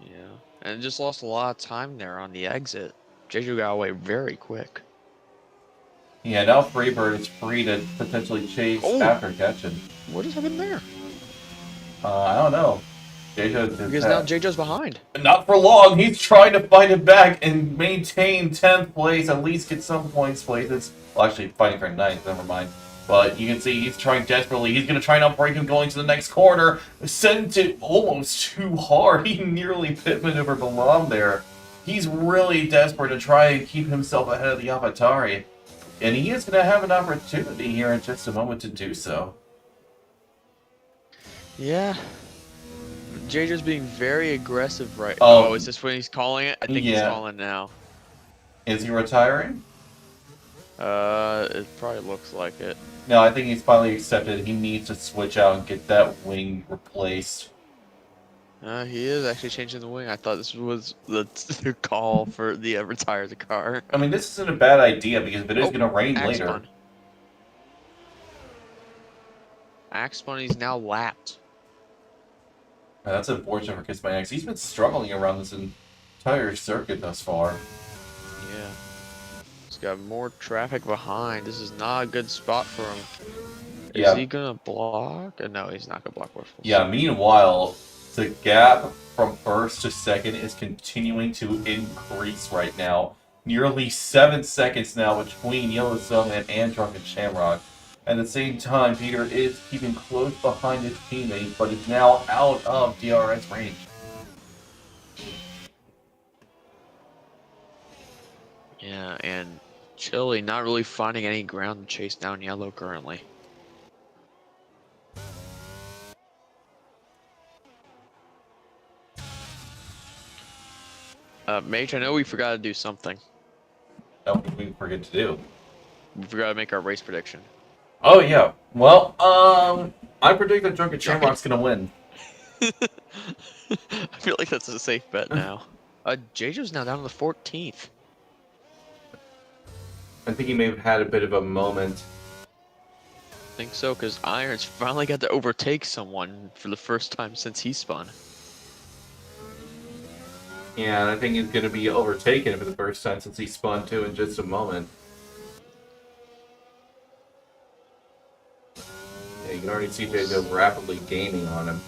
Yeah, and just lost a lot of time there on the exit. J.Joe got away very quick. Yeah, now Freebird is free to potentially chase after catching. What just happened there? I don't know. Because now J.Joe's behind. Not for long. He's trying to fight it back and maintain 10th place, at least get some points places. Well, actually, fighting for 9th, never mind. But you can see he's trying desperately. He's going to try and outbreak him going to the next corner. Sent it almost too hard. He nearly pit maneuvered Balam there. He's really desperate to try and keep himself ahead of the Avatari. And he is going to have an opportunity here in just a moment to do so. Yeah. J.Joe's being very aggressive right Oh. now. Oh, is this when he's calling it? I think he's calling now. Is he retiring? It probably looks like it. No, I think he's finally accepted he needs to switch out and get that wing replaced. He is actually changing the wing. I thought this was the call for the retire the car. I mean, this isn't a bad idea because if it is going to rain Axe later. Spun. Axe Spun, he's now lapped. That's unfortunate for Kismax. He's been struggling around this entire circuit thus far. Yeah. He's got more traffic behind. This is not a good spot for him. Is he going to block? No, he's not going to block. Yeah, meanwhile, the gap from first to second is continuing to increase right now. Nearly 7 seconds now between Yellowstone and Drunken Shamrock. At the same time, Peter is keeping close behind his teammate, but is now out of DRS range. Yeah, and Chili not really finding any ground to chase down Yellow currently. Mage, I know we forgot to do something. What did we forget to do? We forgot to make our race prediction. Oh, yeah. Well, I predict that Drunken Shamrock's going to win. I feel like that's a safe bet now. J.Joe's now down to the 14th. I think he may have had a bit of a moment. I think so, because Irons finally got to overtake someone for the first time since he spun. Yeah, and I think he's going to be overtaken for the first time since he spun too in just a moment. Yeah, you can already see JJ rapidly gaining on him.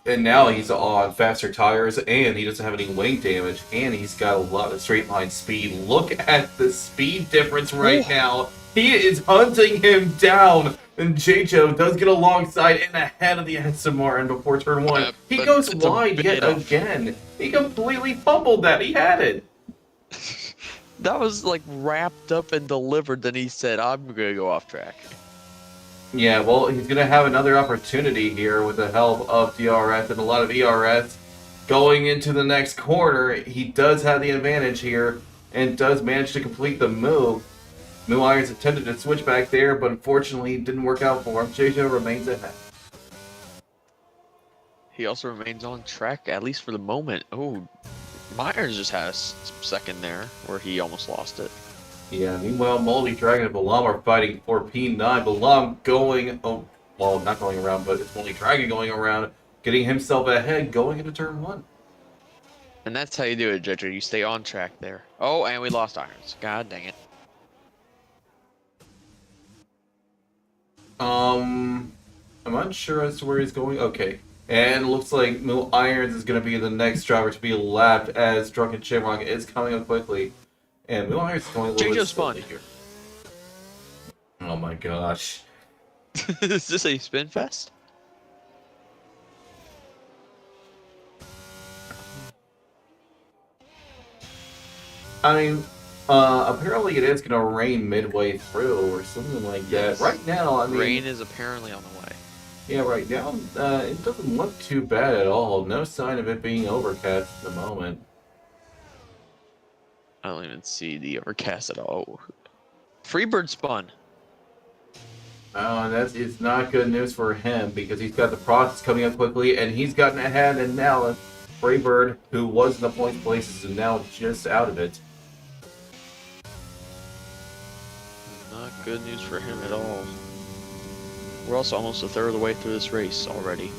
And now he's on faster tires, and he doesn't have any wing damage, and he's got a lot of straight line speed. Look at the speed difference right now. He is hunting him down, and JJ does get alongside and ahead of the Aston Martin before turn one. He goes wide yet again. He completely fumbled that. He had it. That was like wrapped up and delivered. Then he said, "I'm gonna go off track." Yeah, well, he's going to have another opportunity here with the help of DRS and a lot of ERS going into the next corner. He does have the advantage here and does manage to complete the move. Moo Irons attempted to switch back there, but unfortunately it didn't work out for him. JJ remains ahead. He also remains on track, at least for the moment. Oh, Myers just had a second there where he almost lost it. Yeah, meanwhile, Moldy Dragon and Balam are fighting for P9. Balam going, oh, well, not going around, but it's Moldy Dragon going around, getting himself ahead, going into turn one. And that's how you do it, Judger. You stay on track there. Oh, and we lost Irons. God dang it. I'm unsure as to where he's going. Okay. And it looks like Moo Irons is going to be the next driver to be lapped as Drunken Shamrock is coming up quickly. And Moo Irons is going a little bit slowly here. Oh my gosh. Is this a spin fest? I mean, apparently it is going to rain midway through or something like that. Right now, I mean... Rain is apparently on the way. Yeah, right now, it doesn't look too bad at all. No sign of it being overcast at the moment. I don't even see the overcast at all. Freebird spun. Oh, it's not good news for him because he's got the process coming up quickly and he's gotten ahead, and now Freebird, who was in the points places, is now just out of it. Not good news for him at all. We're also almost a third of the way through this race already.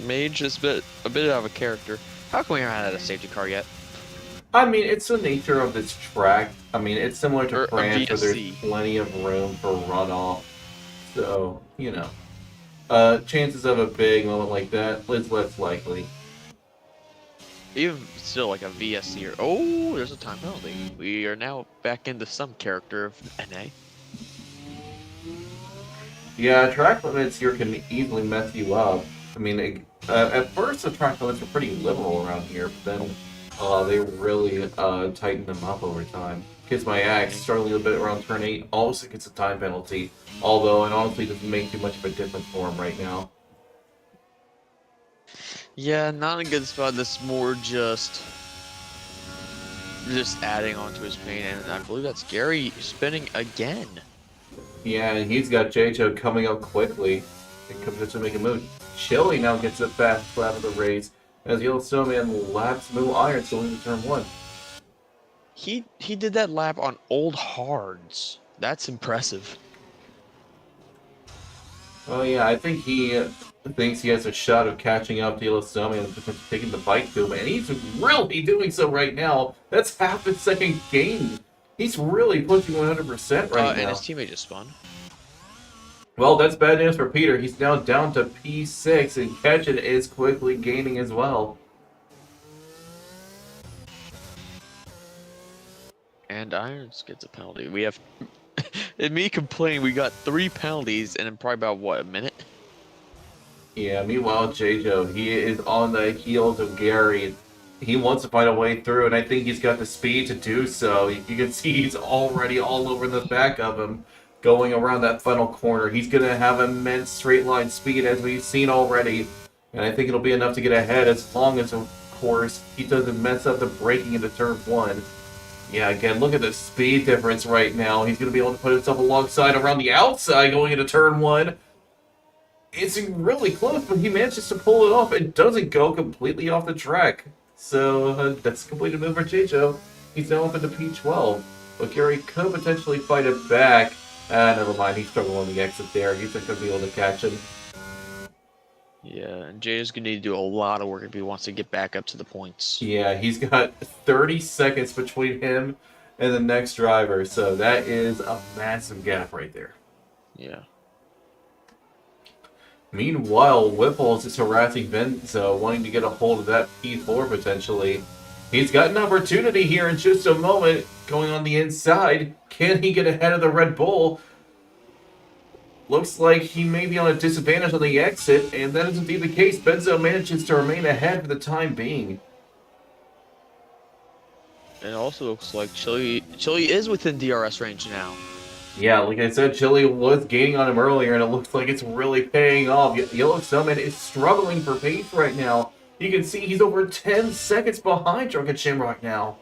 Mage is a bit out of a character. How come we haven't had a safety car yet? I mean, it's the nature of this track. I mean, it's similar to France where there's VSC. plenty of room for runoff. So, you know, chances of a big moment like that is less likely. Even still, like a VSC or... Oh, there's a time penalty. We are now back into some character of NA. Yeah, track limits here can easily mess you up. I mean, at first the track limits were pretty liberal around here, but then they really tightened them up over time. Kiss My Axe, starting a little bit around turn 8, also gets a time penalty, although it honestly doesn't make too much of a difference for him right now. Yeah, not a good spot. That's more just adding on to his pain, and I believe that's Gary spinning again. Yeah, and he's got JJ coming up quickly. He comes to make a move. Chili now gets a fast lap of the race as Yellow Snowman laps Moo Irons going into turn 1. He did that lap on old hards. That's impressive. Oh yeah, I think he thinks he has a shot of catching up to Yellow Snowman and taking the bike to him, and he's really doing so right now. That's half a second gain. He's really pushing 100% right now. And his teammate just spun. Well, that's bad news for Peter. He's now down to P6, and Ketchin is quickly gaining as well. And Irons gets a penalty. We have... and me complaining, we got 3 penalties in probably about, what, a minute? Yeah, meanwhile, JJ, he is on the heels of Gary. He wants to find a way through, and I think he's got the speed to do so. You can see he's already all over the back of him, going around that final corner. He's going to have immense straight line speed, as we've seen already, and I think it'll be enough to get ahead, as long as, of course, he doesn't mess up the braking into turn 1. Yeah, again, look at the speed difference right now. He's going to be able to put himself alongside around the outside going into turn 1. It's really close, but he manages to pull it off and doesn't go completely off the track. So that's a completed move for JJ. He's now up into P12. But Gary could potentially fight it back. Never mind, he struggled on the exit there. He's not going to be able to catch him. Yeah, and Jay is going to need to do a lot of work if he wants to get back up to the points. Yeah, he's got 30 seconds between him and the next driver, so that is a massive gap right there. Yeah. Meanwhile, Whipple's is harassing Benzo, wanting to get a hold of that P4 potentially. He's got an opportunity here in just a moment, going on the inside. Can he get ahead of the Red Bull? Looks like he may be on a disadvantage on the exit, and that is indeed the case. Benzo manages to remain ahead for the time being. And it also looks like Chili is within DRS range now. Yeah, like I said, Chili was gaining on him earlier, and it looks like it's really paying off. Yellow Summon is struggling for pace right now. You can see he's over 10 seconds behind Drunken Shamrock now.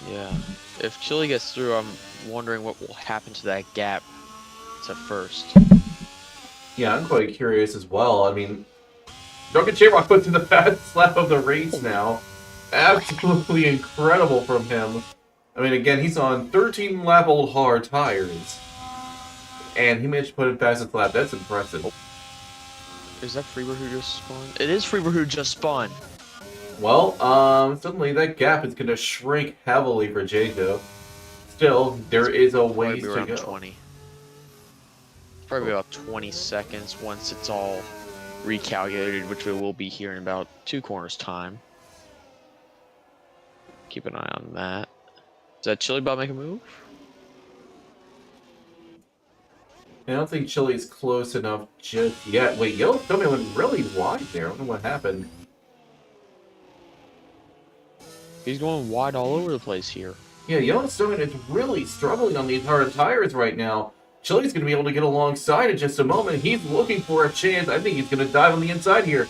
Yeah. If Chili gets through, I'm wondering what will happen to that gap to first. Yeah, I'm quite curious as well. I mean, Drunken Shamrock puts in the fastest lap of the race now. Absolutely incredible from him. I mean, again, he's on 13-lap-old hard tires. And he managed to put in fastest lap. That's impressive. Is that Freebird who just spawned? It is Freebird who just spawned. Well, suddenly that gap is going to shrink heavily for Jaco. Still, there is a ways to go. 20. Probably about 20 seconds once it's all recalculated, which we will be here in about 2 corners time. Keep an eye on that. Is that Chili about to make a move? I don't think Chili's close enough just yet. Wait, Yellow Snowman went really wide there. I don't know what happened. He's going wide all over the place here. Yeah, Yellow Snowman is really struggling on these hard tires right now. Chili's going to be able to get alongside in just a moment. He's looking for a chance. I think he's going to dive on the inside here.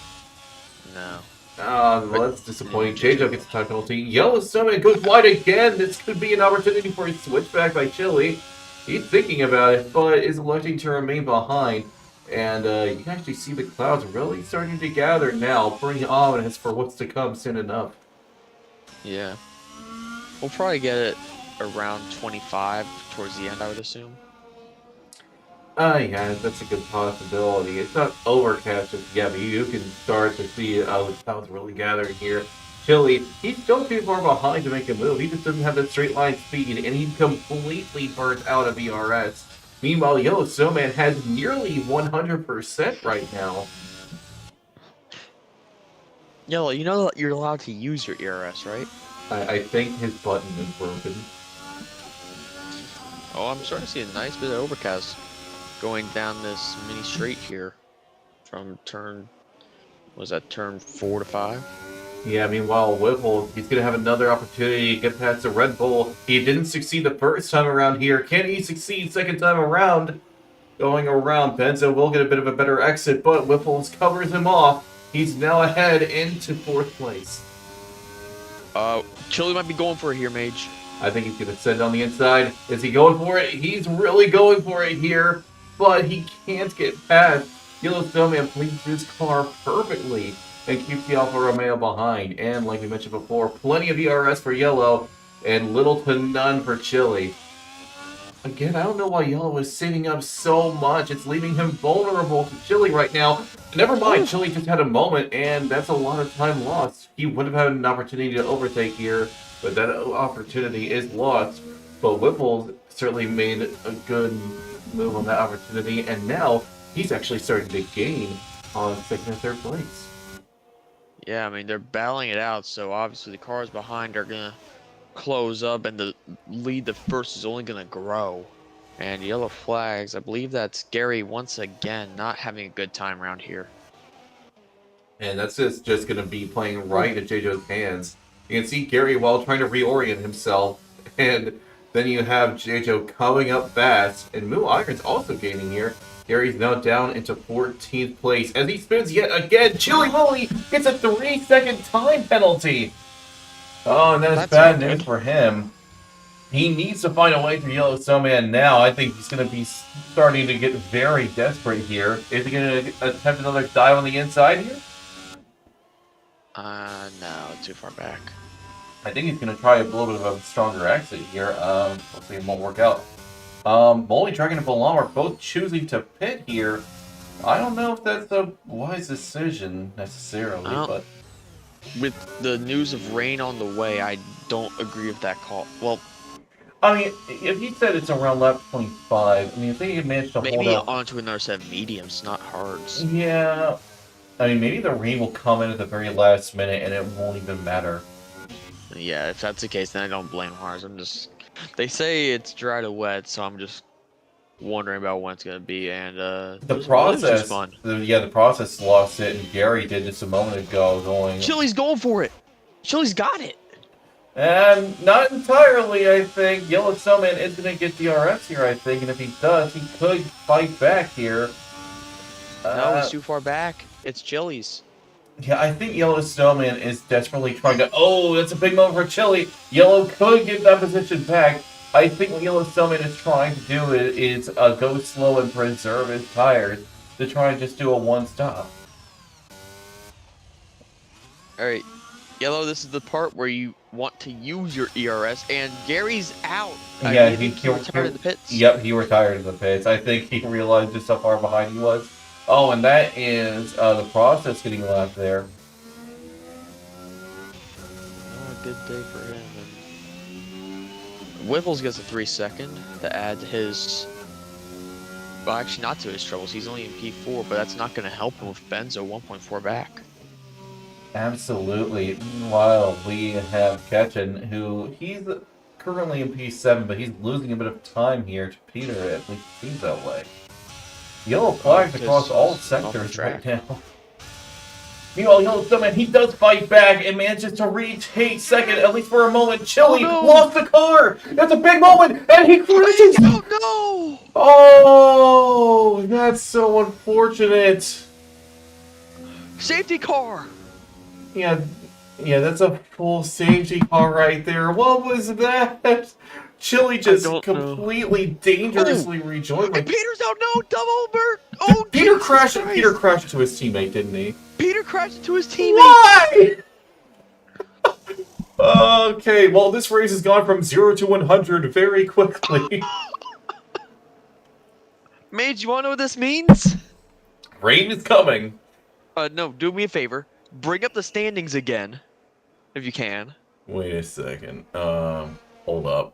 No. Well, that's disappointing. J-Jo gets a time penalty. Yellow Snowman goes wide again. This could be an opportunity for a switchback by Chili. He's thinking about it, but is electing to remain behind. And you can actually see the clouds really starting to gather now, pretty ominous for what's to come soon enough. Yeah. We'll probably get it around 25 towards the end, I would assume. Yeah, that's a good possibility. It's not overcast just yet, but you can start to see the clouds really gathering here. Chili, he's still too far behind to make a move. He just doesn't have the straight line speed, and he's completely burnt out of ERS. Meanwhile, Yellow Snowman has nearly 100% right now. Yellow, you know that you're allowed to use your ERS, right? I think his button is broken. Oh, I'm starting to see a nice bit of overcast going down this mini straight here from turn 4 to 5? Yeah, meanwhile, Whipple, he's going to have another opportunity to get past the Red Bull. He didn't succeed the first time around here. Can he succeed second time around? Going around, Benzo will get a bit of a better exit, but Whipples covers him off. He's now ahead into 4th place. Chili might be going for it here, Mage. I think he's going to send on the inside. Is he going for it? He's really going for it here, but he can't get past. Yellow Snowman plays his car perfectly and keeps the Alfa Romeo behind. And like we mentioned before, plenty of ERS for Yellow and little to none for Chili. Again, I don't know why Yellow is saving up so much. It's leaving him vulnerable to Chili right now. Never mind, Chili just had a moment, and that's a lot of time lost. He would have had an opportunity to overtake here, but that opportunity is lost. But Whipple certainly made a good move on that opportunity, and now he's actually starting to gain on 2nd and 3rd place. Yeah, I mean, they're battling it out, so obviously the cars behind are going to close up, and the lead the first is only going to grow. And yellow flags, I believe that's Gary once again not having a good time around here. And that's just going to be playing right at JoJo's hands. You can see Gary while trying to reorient himself, and then you have JoJo coming up fast, and Moo Iron's also gaining here. Gary's now down into 14th place as he spins yet again. Chili Willy gets a 3-second time penalty. Oh, and that's bad news for him. He needs to find a way through Yellow Snowman now. I think he's going to be starting to get very desperate here. Is he going to attempt another dive on the inside here? No, too far back. I think he's going to try a little bit of a stronger exit here. Hopefully it won't work out. Molly Dragon and Balam are both choosing to pit here. I don't know if that's a wise decision necessarily, I don't- but With the news of rain on the way, I don't agree with that call. Well, I mean, if he said it's around lap 25, I mean, if they had managed to hold maybe out, onto another set of mediums, not hards. yeah. I mean, maybe the rain will come in at the very last minute and it won't even matter. Yeah, if that's the case, then I don't blame hards. I'm just. They say it's dry to wet, so I'm just wondering about when it's gonna be. And The this was process, fun. the process lost it, and Gary did just a moment ago, going, Chili's going for it. Chili's got it. and not entirely. I think Yellow Snowman is going to get DRS here. I think, and if he does, he could fight back here. No, he's too far back. It's Chili's. Yeah, I think Yellow Snowman is desperately trying to. Oh, that's a big moment for Chili. Yellow could get that position back. I think what Yellow Snowman is trying to do is go slow and preserve his tires to try and just do a one-stop. All right, Yellow. This is the part where you want to use your ERS, and Gary's out. Yeah, he retired in the pits. Yep, he retired in the pits. I think he realized just how far behind he was. Oh, and that is the process getting left there. Oh, a good day for him. And Whiffles gets a 3-second to add to his. Well, actually, not to his troubles. He's only in P4, but that's not going to help him with Benzo 1.4 back. Absolutely. Meanwhile, we have Ketchen, who he's currently in P7, but he's losing a bit of time here to Peter. At least it seems that way. Yellow flags across all sectors right now. Meanwhile, Yellow Snowman, he does fight back and manages to retake second, at least for a moment. Chili lost the car! That's a big moment! And he crashes! Oh, no! Oh, that's so unfortunate. Safety car! Yeah, that's a full safety car right there. What was that? Chili just completely dangerously rejoined. And Peter's out, no! Double Bert! Oh, Peter crashed into his teammate, didn't he? Peter crashed into his teammate! Why? Okay, well, this race has gone from 0 to 100 very quickly. Mage, you wanna know what this means? Rain is coming. No, do me a favor. Bring up the standings again, if you can. Wait a second. Hold up.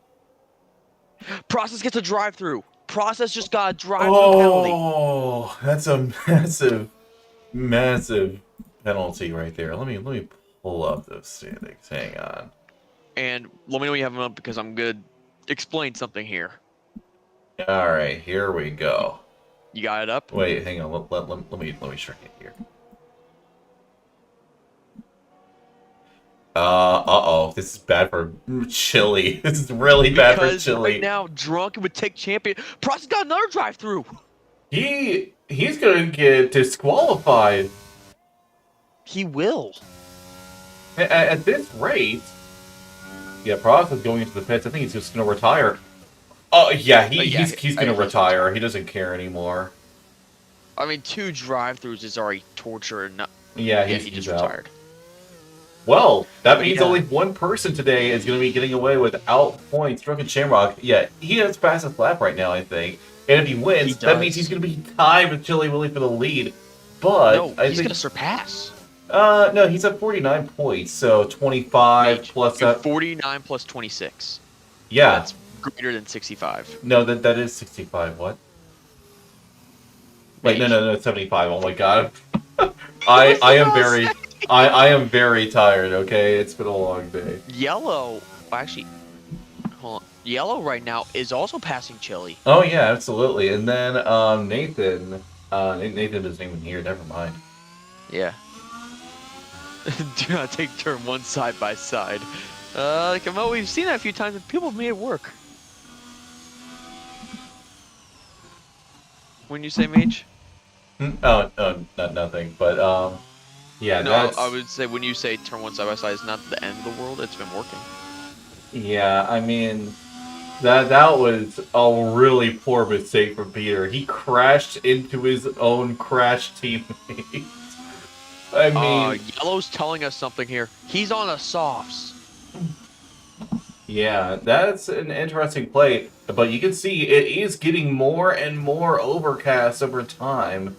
Process gets a drive-through. Process just got a drive-through penalty. Oh, that's a massive penalty right there. Let me pull up those standings. Hang on. And let me know when you have them up because I'm good. Explain something here. All right, here we go. You got it up? Wait, hang on. Let me shrink it here. Uh-oh. This is bad for Chili. This is really bad for Chili. Right now, Drunk would take champion. Process got another drive-through. He's gonna get disqualified. He will. At this rate, yeah, Process going into the pits. I think he's just gonna retire. Oh yeah, he's gonna retire. He doesn't care anymore. I mean, 2 drive-throughs is already torture enough. Yeah, he just out. retired. Well, that means only one person today is going to be getting away without points. Drunken Shamrock, yeah, he has fastest lap right now, I think. And if he wins, that means he's going to be tied with Chili Willy for the lead. But no, he's going to surpass. No, he's at 49 points, so 25 plus 49 plus 26. Yeah. That's greater than 65. No, that is 65. What? Wait, no, 75. Oh my god. I am very tired, okay? It's been a long day. Yellow, actually, hold on. Yellow right now is also passing Chili. Oh yeah, absolutely. And then Nathan isn't even here. Never mind. Yeah. Do not take turn 1 side by side. Kamo, we've seen that a few times, and people have made it work. When you say mage? Oh, nothing. But yeah, no, that's... I would say when you say turn 1 side by side, it's not the end of the world. It's been working. Yeah, I mean, that was a really poor mistake from Peter. He crashed into his own crash teammate. I mean, Yellow's telling us something here. He's on a softs. Yeah, that's an interesting play, but you can see it is getting more and more overcast over time.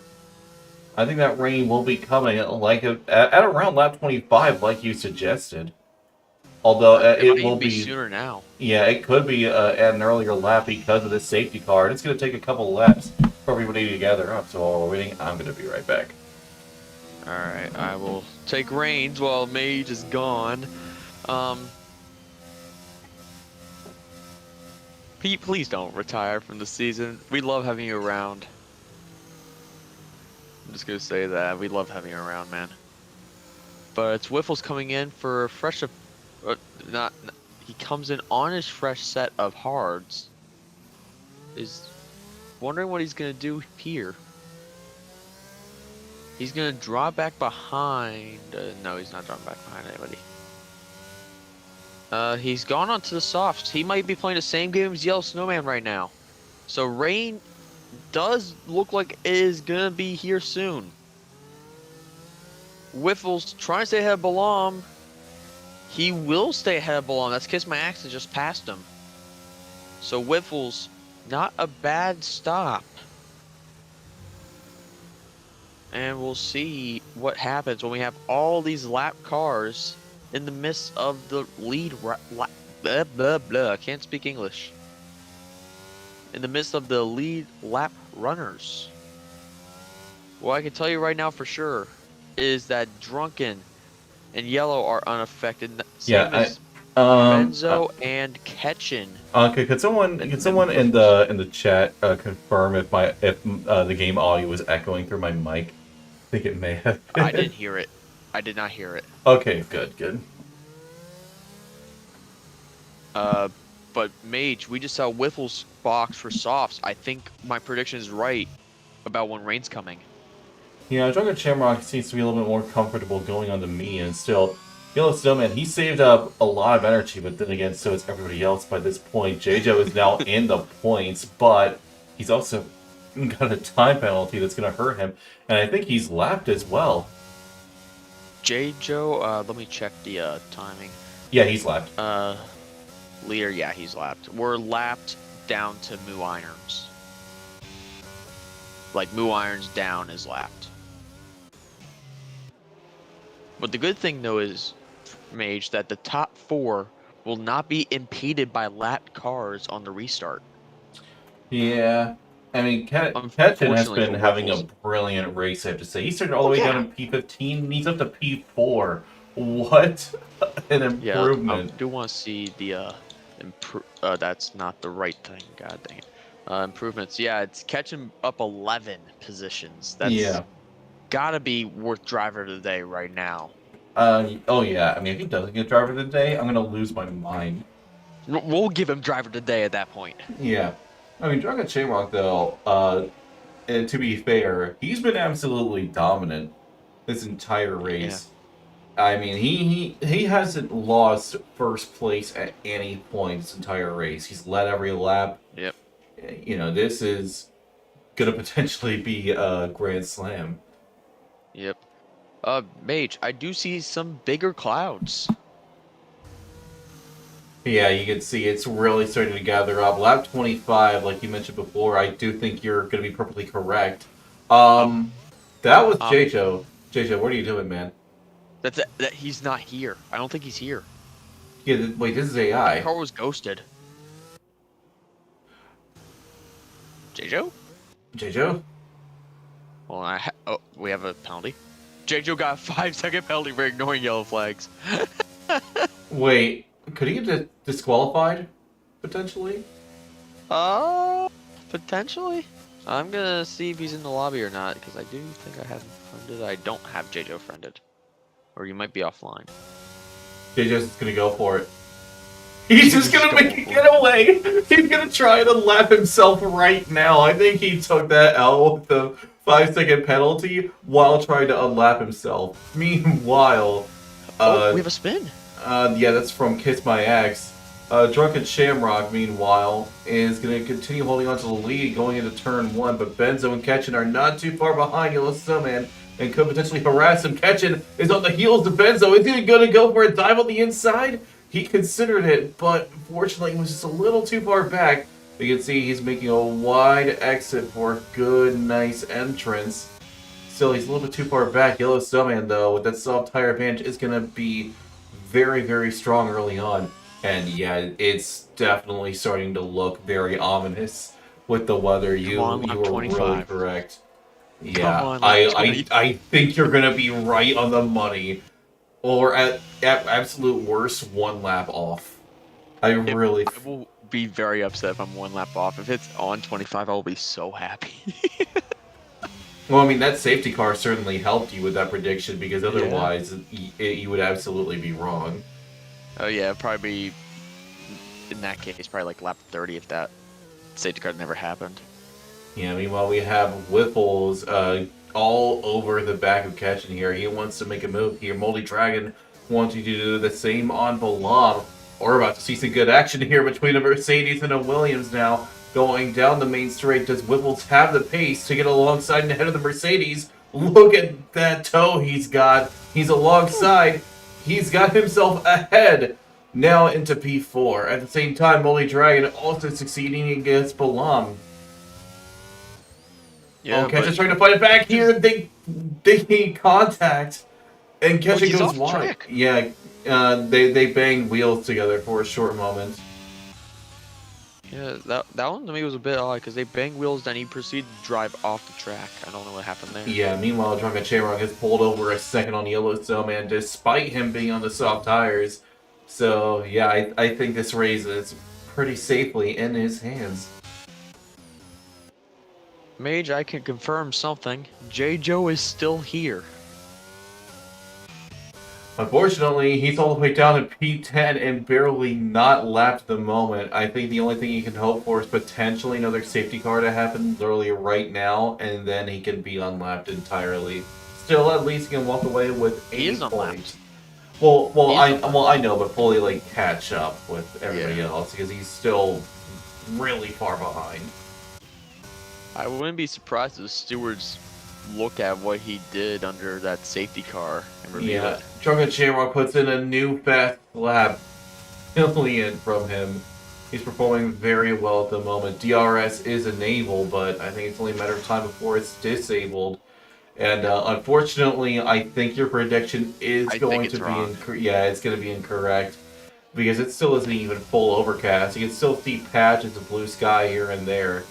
I think that rain will be coming like at around lap 25, like you suggested. Although It it might will even be be, sooner now. yeah, it could be at an earlier lap because of the safety car. And it's going to take a couple laps for everybody to gather up. So while we're waiting, I'm going to be right back. Alright, I will take reins while Mage is gone. Pete, please don't retire from the season. We love having you around. I'm just gonna say that. We love having you around, man. But it's Wiffles coming in for a fresh... he comes in on his fresh set of hards. Is wondering what he's gonna do here. He's gonna draw back behind... no, he's not drawing back behind anybody. He's gone onto the softs. He might be playing the same game as Yellow Snowman right now. So rain does look like it is gonna be here soon. Wiffles trying to stay ahead of Balam. He will stay ahead of Balam. That's Kiss My Axe just passed him. So Wiffles, not a bad stop. And we'll see what happens when we have all these lap cars in the midst of the lead blah, blah, blah. I can't speak English. In the midst of the lead lap runners. What I can tell you right now for sure is that Drunken and Yellow are unaffected. Same as Benzo and Ketchin. Okay, could someone in the chat confirm if the game audio was echoing through my mic? I think it may have. I didn't hear it. I did not hear it. Okay, good. But Mage, we just saw Wiffles box for softs. I think my prediction is right about when rain's coming. Yeah, Drunken Shamrock seems to be a little bit more comfortable going on to me, and still, Yellow Snowman, he saved up a lot of energy, but then again, so is everybody else by this point. JJ is now in the points, but he's also got a time penalty that's going to hurt him, and I think he's lapped as well. J-Joe, let me check the timing. Yeah, he's lapped. Leader, yeah, he's lapped. We're lapped down to Moo Irons. Like, Moo Irons down is lapped. But the good thing, though, is, Mage, that the top 4 will not be impeded by lapped cars on the restart. Yeah. I mean, Ketchin has been having a brilliant race, I have to say. He started all the way down in P15, and he's up to P4. What an improvement. Yeah, I do want to see the that's not the right thing, god dang it. Improvements, yeah, it's catching up 11 positions. That's gotta be worth driver of the day right now. Oh yeah, I mean, if he doesn't get driver of the day, I'm gonna lose my mind. We'll give him driver of the day at that point. Yeah. I mean, Drunken Shamrock, though, and to be fair, he's been absolutely dominant this entire race. Yeah. I mean, he hasn't lost first place at any point this entire race. He's led every lap. Yep. You know, this is going to potentially be a Grand Slam. Yep. Mage, I do see some bigger clouds. Yeah, you can see it's really starting to gather up. Lap 25, like you mentioned before, I do think you're going to be perfectly correct. That was JJ. JJ, what are you doing, man? That he's not here. I don't think he's here. Yeah, wait, this is AI. The car was ghosted. JJ? JJ? Well, we have a penalty. JJ got a 5-second penalty for ignoring yellow flags. Wait, could he get disqualified? Potentially? Potentially? I'm gonna see if he's in the lobby or not, because I do think I have him friended. I don't have JJ friended. Or you might be offline. JJ's just gonna go for it. He's just gonna make a getaway! He's gonna try to lap himself right now. I think he took that L with the 5-second penalty while trying to unlap himself. Meanwhile... we have a spin! Yeah, that's from Kiss My Axe. Drunken Shamrock, meanwhile, is going to continue holding on to the lead going into turn 1, but Benzo and Ketchin are not too far behind Yellow Snowman and could potentially harass him. Ketchin is on the heels of Benzo. Is he going to go for a dive on the inside? He considered it, but fortunately he was just a little too far back. You can see he's making a wide exit for a good, nice entrance. still, he's a little bit too far back. Yellow Snowman, though, with that soft tire advantage, is going to be very, very strong early on. And yeah, it's definitely starting to look very ominous with the weather. Come on, You lap were really 25. correct. Come Yeah, on, lap 20. I think you're going to be right on the money. Or at absolute worst, one lap off. I really... I will be very upset if I'm one lap off. If it's on 25, I will be so happy. Well, I mean, that safety car certainly helped you with that prediction, because otherwise you would absolutely be wrong. Oh yeah, probably in that case, probably like lap 30 if that safety car never happened. Yeah, meanwhile, we have Whipples all over the back of Ketchin here. He wants to make a move here. Moldy Dragon wants you to do the same on Balam. We're about to see some good action here between a Mercedes and a Williams now. Going down the main straight, does Whipples have the pace to get alongside and ahead of the Mercedes? Look at that toe he's got. He's alongside. He's got himself ahead now into P4. At the same time, Moldy Dragon also succeeding against Balam. Yeah, Ketch's trying to fight it back here. They need contact, and Ketch he's goes off wide. track. Yeah, they banged wheels together for a short moment. Yeah, that one to me was a bit odd because they banged wheels, then he proceeded to drive off the track. I don't know what happened there. Yeah, meanwhile, Drunken Shamrock has pulled over a second on Yellowstone, man, despite him being on the soft tires. So, yeah, I think this race is pretty safely in his hands. Mage, I can confirm something. J-Joe is still here. Unfortunately, he's all the way down at P10 and barely not lapped the moment. I think the only thing he can hope for is potentially another safety car to happen literally right now, and then he can be unlapped entirely. Still, at least he can walk away with 8 points. Well, I know, but fully like catch up with everybody else because he's still really far behind. I wouldn't be surprised if the stewards look at what he did under that safety car and review it. Drunken Shamrock puts in a new fast lap. Brilliant from him. He's performing very well at the moment. DRS is enabled, but I think it's only a matter of time before it's disabled. And unfortunately, I think your prediction is going to be it's going to be incorrect because it still isn't even full overcast. You can still see patches of blue sky here and there.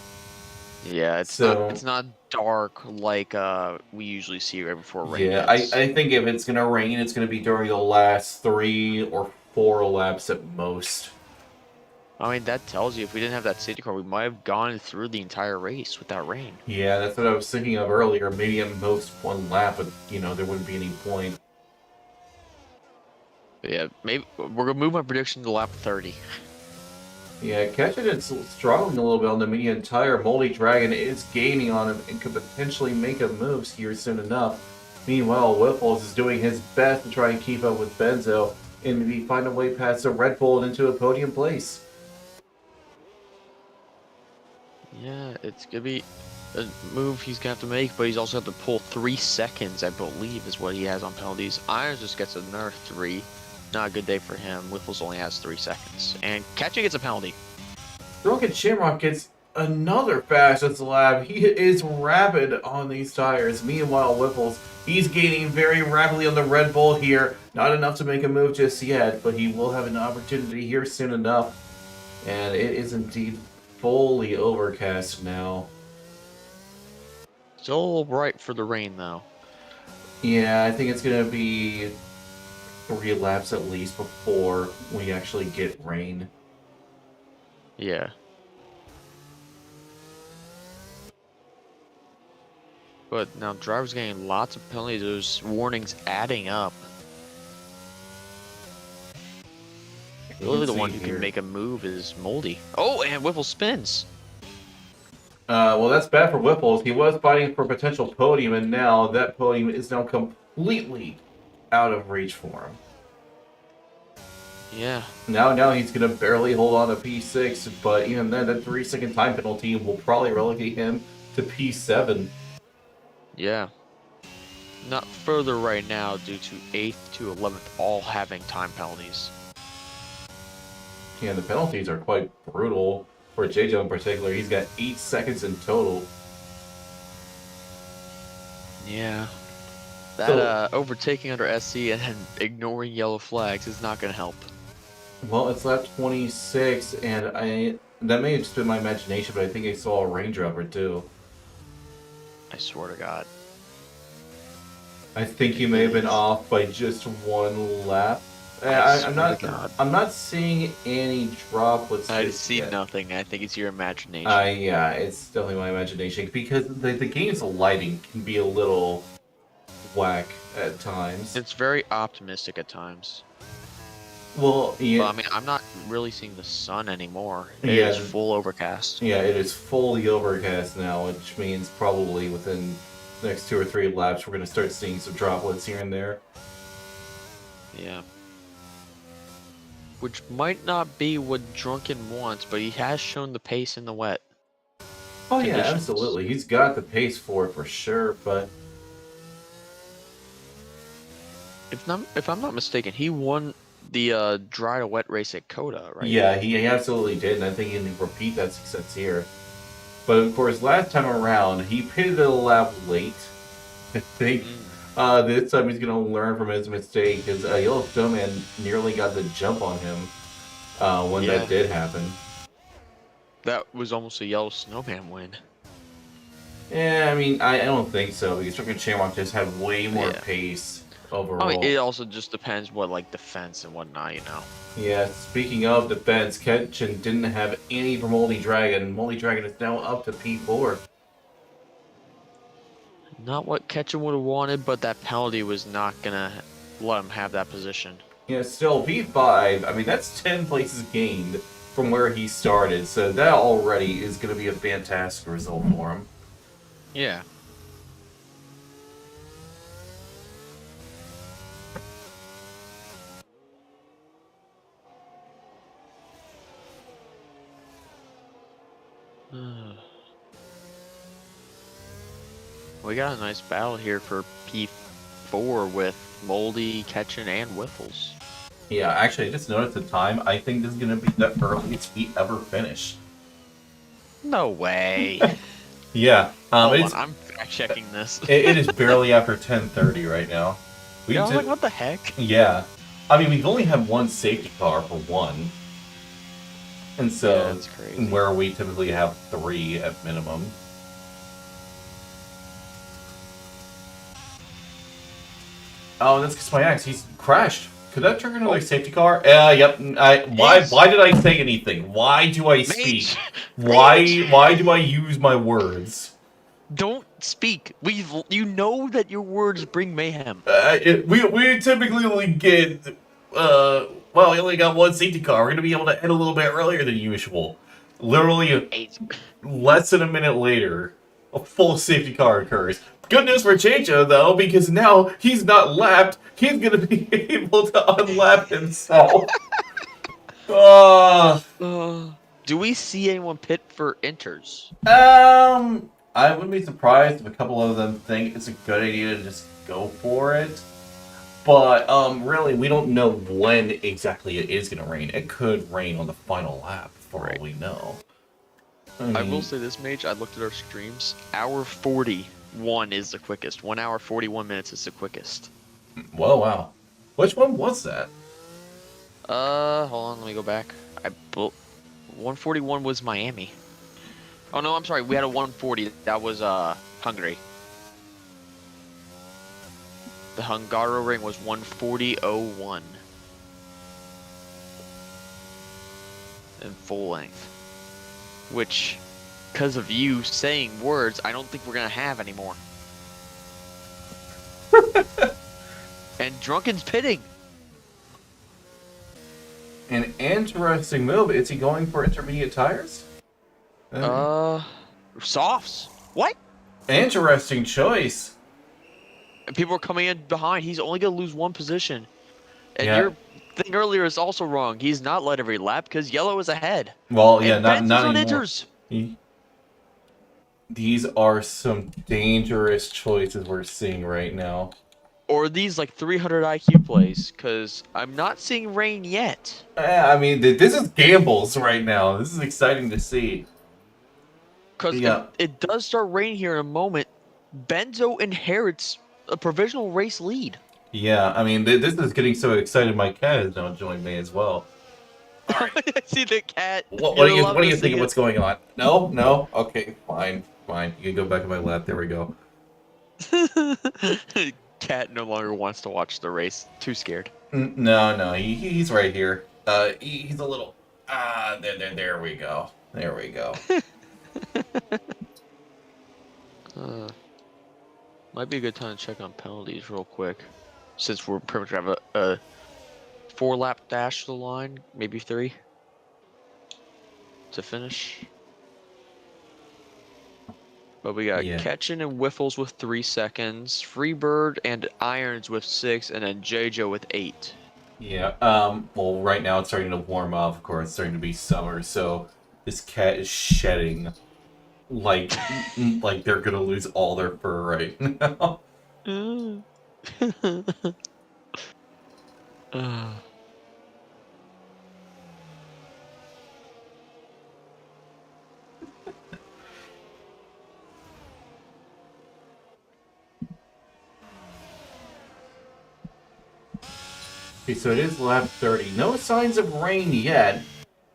Yeah, it's not dark like we usually see right before rain. Yeah, I think if it's gonna rain, it's gonna be during the last 3 or 4 laps at most. I mean, that tells you if we didn't have that safety car, we might have gone through the entire race without rain. Yeah, that's what I was thinking of earlier. Maybe at most 1 lap, but you know there wouldn't be any point. But yeah, maybe we're gonna move my prediction to lap 30. Yeah, Ketchin is struggling a little bit on the medium tire. Moldy Dragon is gaining on him and could potentially make a move here soon enough. Meanwhile, Whipples is doing his best to try and keep up with Benzo and maybe find a way past the Red Bull and into a podium place. Yeah, it's gonna be a move he's gonna have to make, but he's also have to pull 3 seconds, I believe, is what he has on penalties. Irons just gets another 3. Not a good day for him. Whipples only has 3 seconds. And Catching gets a penalty. Drunken Shamrock gets another fastest lap. He is rapid on these tires. Meanwhile, Whipples, he's gaining very rapidly on the Red Bull here. Not enough to make a move just yet, but he will have an opportunity here soon enough. And it is indeed fully overcast now. Still a little bright for the rain, though. Yeah, I think it's going to be 3 laps at least before we actually get rain. Yeah. But now drivers getting lots of penalties. Those warnings adding up. Really, the one who can make a move is Moldy. Oh, and Whipple spins. Well, that's bad for Whipples. He was fighting for a potential podium, and now that podium is now completely out of reach for him. Yeah. Now he's going to barely hold on to P6, but even then, that 3-second time penalty will probably relegate him to P7. Yeah. Not further right now due to 8th to 11th all having time penalties. Yeah, the penalties are quite brutal. For JJ in particular, he's got 8 seconds in total. Yeah. That So- overtaking under SC and then ignoring yellow flags is not going to help. Well, it's lap 26, and that may have just been my imagination, but I think I saw a raindrop or two. I swear to God. I think you may have been off by just one lap. I I'm swear not. to God. I'm not seeing any droplets I just see yet. nothing. I think it's your imagination. Yeah, it's definitely my imagination because the game's lighting can be a little whack at times. It's very optimistic at times. Well, yeah, But I mean, I'm not really seeing the sun anymore. It Yeah. is full overcast. yeah, it is fully overcast now, which means probably within the next 2 or 3 laps we're gonna start seeing some droplets here and there. Yeah. Which might not be what Drunken wants, but he has shown the pace in the wet. Oh yeah, Conditions. absolutely. He's got the pace for it for sure, but If I'm not mistaken, he won the dry to wet race at Coda, right? yeah, he absolutely did, and I think he can repeat that success here. But of course, last time around, he pitted a lap late. I think this time he's going to learn from his mistake, because Yellow Snowman nearly got the jump on him when Yeah. that did happen. That was almost a Yellow Snowman win. Yeah, I mean, I don't think so, because Drunken Shamrock just had way more Yeah. pace overall. I mean, it also just depends what like defense and whatnot, you know. Yeah, speaking of defense, Ketchin didn't have any for Moldy Dragon. Moldy Dragon is now up to P4. Not what Ketchum would have wanted, but that penalty was not gonna let him have that position. Yeah, still, P5, I mean, that's 10 places gained from where he started, so that already is going to be a fantastic result for him. Yeah. We got a nice battle here for P4 with Moldy, Ketchin, and Whiffles. Yeah, actually, I just noticed the time. I think this is going to be the earliest we ever finish. No way. Yeah, Hold it's, on, I'm fact checking this. it is barely after 10:30 right now. Yeah, I was like, what the heck? Yeah. I mean, we've only had one safety car for one. And so, Yeah, that's crazy. where we typically have 3 at minimum. Oh, that's because my axe, he's crashed. Could that trigger another safety car? Yep. Why did I say anything? Why do I speak? Why do I use my words? Don't speak. You know that your words bring mayhem. We typically only get well, we only got one safety car. We're gonna be able to end a little bit earlier than usual. Literally less than a minute later, a full safety car occurs. Good news for Checho, though, because now he's not lapped. He's gonna be able to unlap himself. Do we see anyone pit for inters? I wouldn't be surprised if a couple of them think it's a good idea to just go for it. But, really, we don't know when exactly it is going to rain. It could rain on the final lap, for all we know. I will say this, Mage, I looked at our streams. Hour 41 is the quickest. 1 hour, 41 minutes is the quickest. Whoa, wow. Which one was that? Hold on, let me go back. 141 was Miami. Oh, no, I'm sorry. We had a 140. That was, Hungary. The Hungaro ring was 140.01 in full length, which, because of you saying words, I don't think we're gonna have anymore. And Drunken's pitting. An interesting move. Is he going for intermediate tires? Softs. What? Interesting choice. And people are coming in behind. He's only gonna lose one position. And Yeah. your thing earlier is also wrong. He's not led every lap because yellow is ahead. Well, yeah, And not Ben's on anymore. inters. These are some dangerous choices we're seeing right now. Or these like 300 IQ plays, because I'm not seeing rain yet. I mean, this is gambles right now. This is exciting to see. Because Yeah. it does start raining here in a moment. Benzo inherits a provisional race lead. Yeah, I mean, this is getting so excited. My cat has now joined me as well. All right. I see the cat. What You're do you loving to think see of it. what's going on? No, no. Okay, fine, fine. You can go back in my lap. There we go. Cat no longer wants to watch the race. Too scared. No, no. He's right here. He's a little. There we go. There we go. Might be a good time to check on penalties real quick, since we're pretty much have a 4-lap dash to the line, maybe 3 to finish. But we got Yeah. Ketchin and Whiffles with 3 seconds, Freebird and Irons with 6, and then JJ with 8. Yeah. Well, right now it's starting to warm up. Of course, it's starting to be summer, so this cat is shedding like they're gonna lose all their fur right now. Okay, so it is lap 30. No signs of rain yet,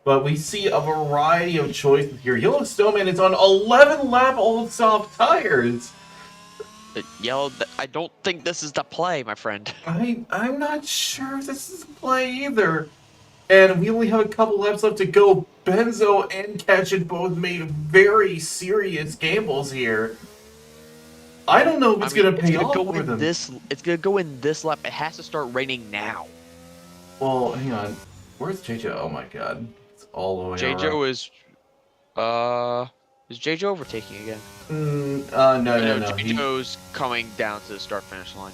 but we see a variety of choices here. Yellow Snowman is on 11 lap old soft tires. Yellow, I don't think this is the play, my friend. I'm not sure if this is a play either. And we only have a couple laps left to go. Benzo and Ketchin both made very serious gambles here. I don't know if it's going to pay off for them. It's gonna go in this lap. It has to start raining now. Well, hang on. Where's JJ? Oh my god. It's all the way around. Is JJ overtaking again? No. JJ's coming down to the start-finish line.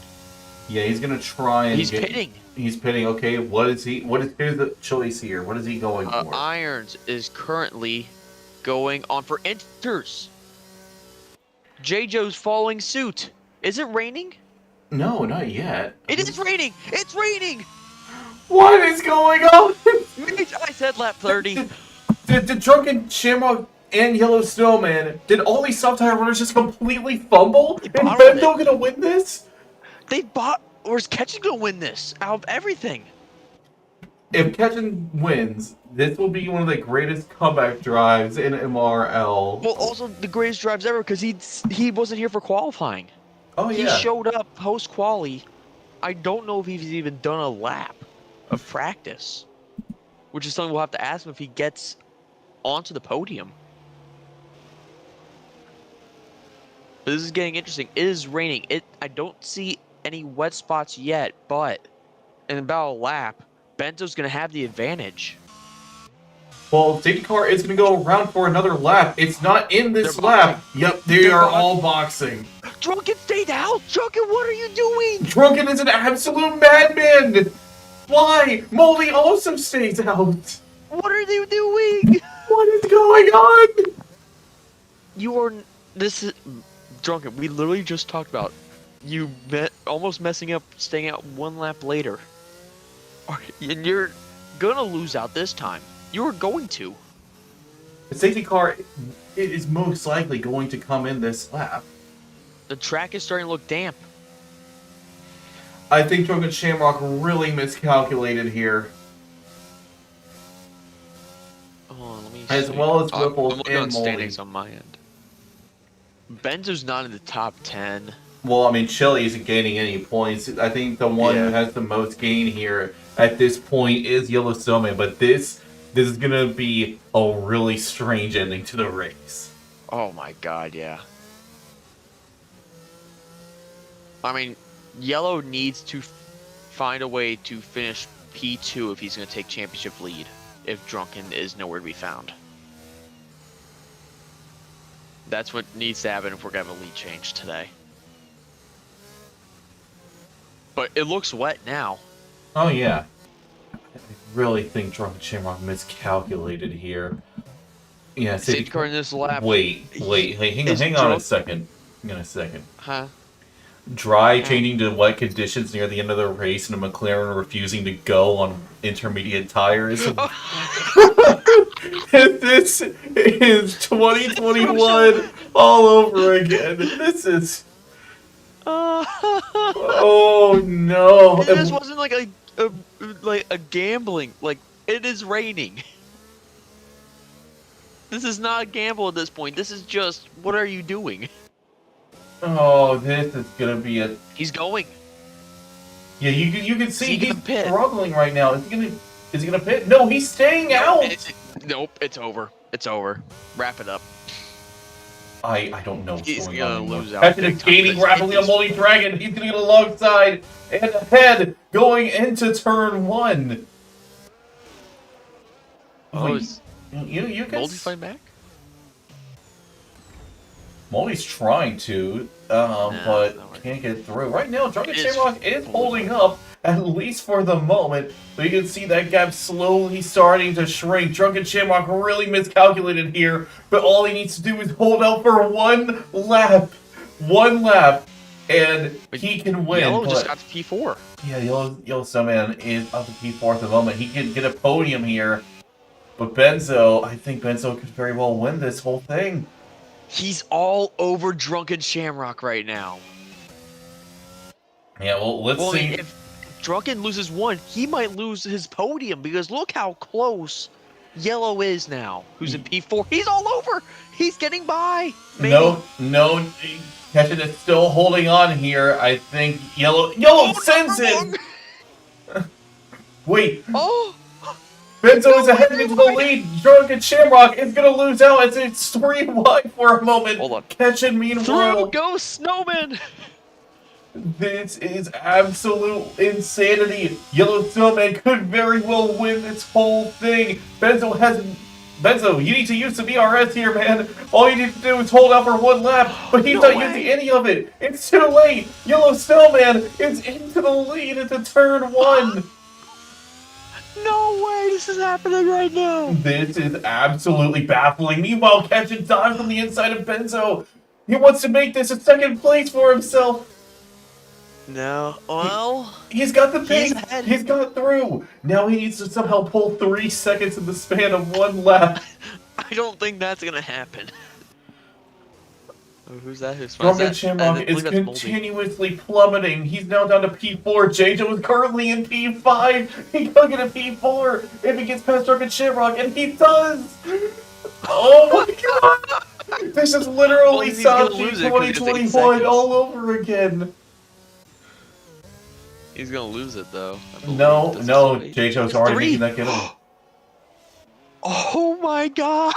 Yeah, he's gonna try and He's pitting. He's pitting. Okay, here's the choice here. What is he going for? Irons is currently going on for inters. JJ's following suit. Is it raining? No, not yet. It is raining. It's raining. What is going on? I said lap 30. The Drunken Shamrock and Yellow Snowman, did all these soft tire runners just completely fumble? And Benzo gonna win this? Where's Ketchin gonna win this out of everything? If Ketchin wins, this will be one of the greatest comeback drives in MRL. Well, also the greatest drives ever because he wasn't here for qualifying. Oh yeah. He showed up post quali. I don't know if he's even done a lap of practice, which is something we'll have to ask him if he gets onto the podium. But this is getting interesting. It is raining. I don't see any wet spots yet, but in about a lap, Benzo's going to have the advantage. Well, safety car is going to go around for another lap. It's not in this lap. Yep, they are all boxing. Drunken, stay out! Drunken, what are you doing? Drunken is an absolute madman! Why? Moldy also stays out. What are they doing? What is going on? This is Drunken. We literally just talked about you almost messing up, staying out 1 lap later. And you're gonna lose out this time. You were going to. The safety car is most likely going to come in this lap. The track is starting to look damp. I think Drunken Shamrock really miscalculated here. Oh, let me As see. well as I'm Whipples looking and on Moldy. standings on my end. Benzo's not in the top 10. Well, I mean, Chili isn't gaining any points. I think the one who has the most gain here at this point is Yellow Snowman, but this is going to be a really strange ending to the race. Oh my god, yeah. I mean, Yellow needs to find a way to finish P2 if he's going to take championship lead, if Drunken is nowhere to be found. That's what needs to happen if we're going to have a lead change today. But it looks wet now. Oh, yeah. I really think Drunken Shamrock miscalculated here. Yeah, Safety car in this lap. Wait, hey, hang on a second. Hang on a second. Huh? Dry changing to wet conditions near the end of the race and a McLaren refusing to go on intermediate tires. This is 2021 all over again. This is Oh no! This wasn't like a gambling. Like it is raining. This is not a gamble at this point. This is just what are you doing? Oh, this is gonna be a. He's going. Yeah, you can Is see he he's gonna pit? struggling right now. Is he gonna pit? No, he's staying out. Nope, it's over. It's over. Wrap it up. I don't know what's He's going gonna on anymore. lose out Captain big is time. gaining This- rapidly on it's- Moldy Dragon. He's gonna get alongside and ahead going into turn 1. Oh, Wait, is you can. Moldy fighting back? Moldy's trying to, it's but not working. can't get through. Right now, Drunken It is Shamrock is fully holding up, at least for the moment. But you can see that gap slowly starting to shrink. Drunken Shamrock really miscalculated here, but all he needs to do is hold out for one lap. One lap, and But he can win. Yellow just but- got to P4. Yeah, Yellow Snowman is up to P4 at the moment. He can get a podium here. But Benzo, I think Benzo could very well win this whole thing. He's all over Drunken Shamrock right now. Yeah, well, let's Well, I see. mean, if Drunken loses one, he might lose his podium because look how close Yellow is now. Who's in P4? He's all over. He's getting by. Maybe. No, Ketchin is still holding on here. I think Yellow sends number it. Wait, Oh, Benzo is ahead into the lead. Drunken Shamrock is gonna lose out as it's 3 wide for a moment. Hold on. Ketchin, through meanwhile, goes Snowman. this is absolute insanity. Yellow Snowman could very well win this whole thing. Benzo, you need to use some ERS here, man. All you need to do is hold out for one lap, but he's No not way. using any of it. It's too late. Yellow Snowman is into the lead into turn 1. No way, this is happening right now. This is absolutely baffling. Meanwhile, Ketchin dives from the inside of Benzo. He wants to make this a second place for himself. No, well, He's got the pace. He's ahead. He's got through. Now he needs to somehow pull 3 seconds in the span of one lap. I don't think that's gonna happen. Oh, who's that? Who's Drunken Shamrock is continuously plummeting. He's now down to P4. JJ is currently in P5. He could get a P4 if he gets past Drunken Shamrock, and he does. Oh my god! This is literally He's gonna Sachi lose it 'cause he gets 8 2021 seconds. all over again. He's gonna lose it though. I believe. No, Does no, it say- JJ's It's already 3. making that get Oh my god!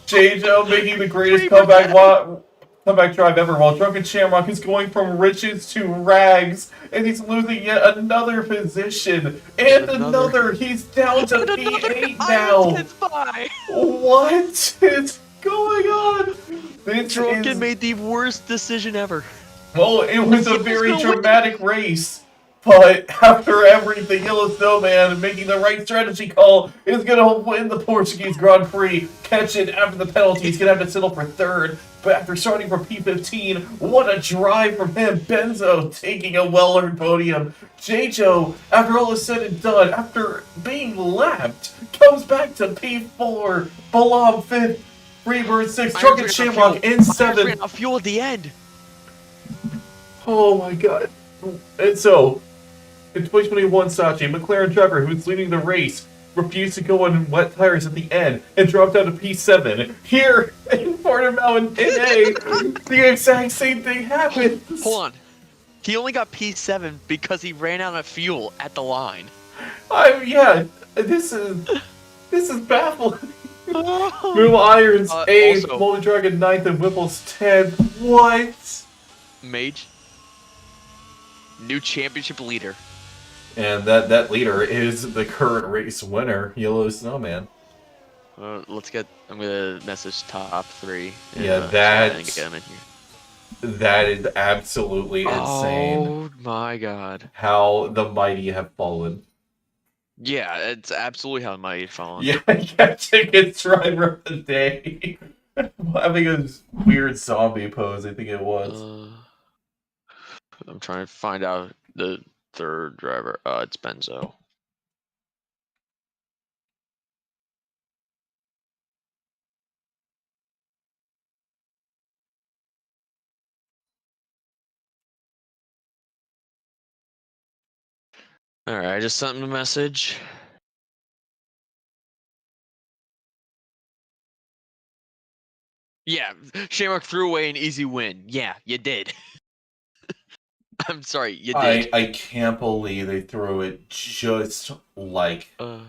JJ making the greatest 3%. comeback drive ever, while Drunken Shamrock is going from riches to rags, and he's losing yet another position, and another. He's down to P8 now. Gets by. What is going on? This Drunken is, made the worst decision ever. well, it was a He was very gonna win. dramatic race. But after everything, Yellow Snowman making the right strategy call is going to win the Portuguese Grand Prix. Ketchin, after the penalty, he's going to have to settle for 3rd. But after starting from P15, what a drive from him. Benzo taking a well-earned podium. J-Jo, after all is said and done, after being lapped, comes back to P4. Balam 5th. Freebird 6th. Drunken Shamrock in 7th. Ran out of fuel at the end. Oh my god. And so, in 2021, Sachi, McLaren driver who was leading the race, refused to go on wet tires at the end and dropped out of P7. Here in Portimao in NA, the exact same thing happened. Hold on. He only got P7 because he ran out of fuel at the line. Yeah, this is baffling. Moon Irons 8th, also- Moldy Dragon 9th, and Whipple's 10th. What? Mage. New championship leader. And that leader is the current race winner, Yellow Snowman. Let's get. I'm gonna message top 3. Yeah, and that's- get him in here. That is absolutely insane. Oh my god. How the mighty have fallen. Yeah, it's absolutely how mighty fallen. Yeah, Captain gets driver of the day. Having a weird zombie pose, I think it was. I'm trying to find out the 3rd driver. It's Benzo. All right, I just sent him a message. Yeah, Shamrock threw away an easy win. Yeah, you did. I'm sorry, you did. I can't believe they threw it just like I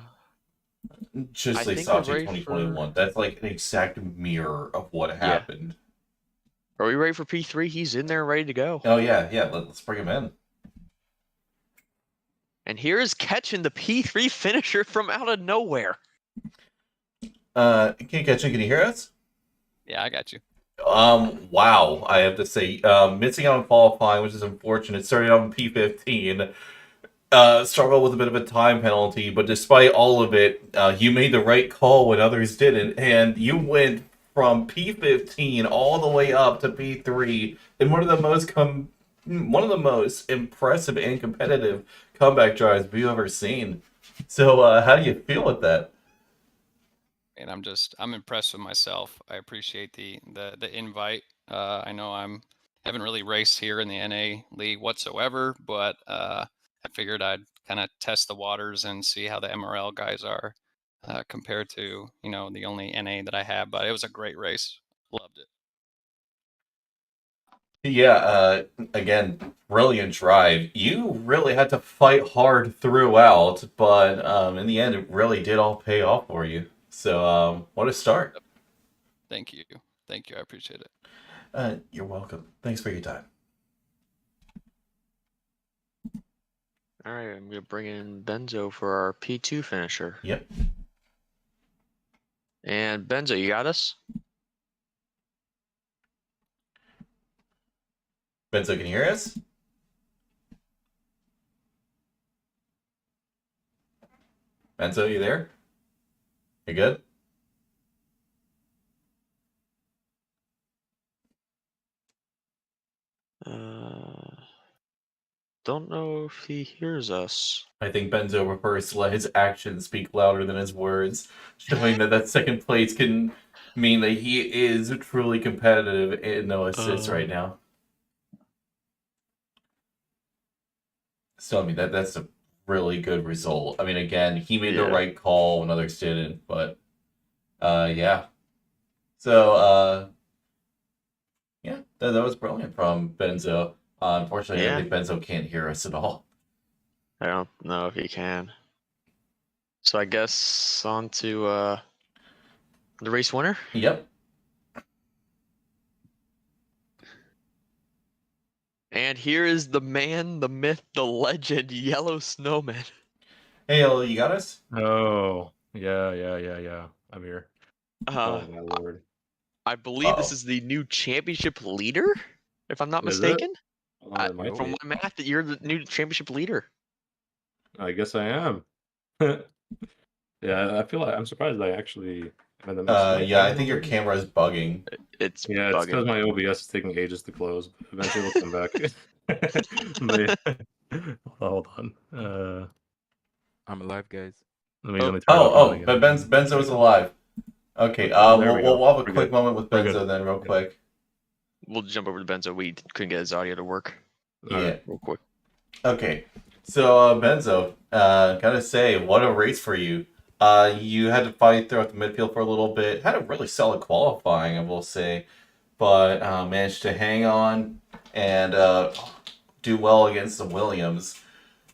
they think saw we're it in ready for. 2021. That's like an exact mirror of what Yeah. happened. Are we ready for P3? He's in there, ready to go. Oh yeah, let's bring him in. And here is catching the P3 finisher from out of nowhere. Can you hear us? Yeah, I got you. Wow, I have to say, missing out on qualifying, which is unfortunate. Starting out in P15, struggled with a bit of a time penalty, but despite all of it, you made the right call when others didn't, and you went from P15 all the way up to P3 in one of the most impressive and competitive comeback drives we've ever seen. So, how do you feel with that? And I'm impressed with myself. I appreciate the invite. I know haven't really raced here in the NA league whatsoever, but I figured I'd kind of test the waters and see how the MRL guys are compared to the only NA that I have. But it was a great race. Loved it. Yeah, again, brilliant drive. You really had to fight hard throughout, but in the end, it really did all pay off for you. So, what a start. Thank you. Thank you. I appreciate it. You're welcome. Thanks for your time. All right, I'm gonna bring in Benzo for our P2 finisher. Yep. And Benzo, you got us? Benzo, can you hear us? Benzo, you there? You good? Don't know if he hears us. I think Benzo prefers to let his actions speak louder than his words, showing that second place can mean that he is truly competitive in no assists right now. So, I mean, that's a really good result. I mean, again, he made the right call when others didn't, but, yeah. So, yeah, that was brilliant from Benzo. Unfortunately, I think Benzo can't hear us at all. I don't know if he can. So I guess on to the race winner. Yep. And here is the man, the myth, the legend, Yellow Snowman. Hey, hello, you got us? Oh, yeah. I'm here. Oh my lord. I believe this is the new championship leader, if I'm not Is it? mistaken. It might From be. my math, that you're the new championship leader. I guess I am. Yeah, I feel like I'm surprised I actually am in the mix. Yeah, I think your camera is bugging. It's Yeah, it's because my OBS is taking ages to close, but eventually it'll come back. Hold on. I'm alive, guys. Let me turn it on again. But Benzo's alive. Okay, we'll have a quick moment with Benzo then, real quick. We'll jump over to Benzo. We couldn't get his audio to work. Yeah. Real quick. Okay, so Benzo, gotta say, what a race for you. You had to fight throughout the midfield for a little bit. Had a really solid qualifying, I will say, but managed to hang on and do well against the Williams.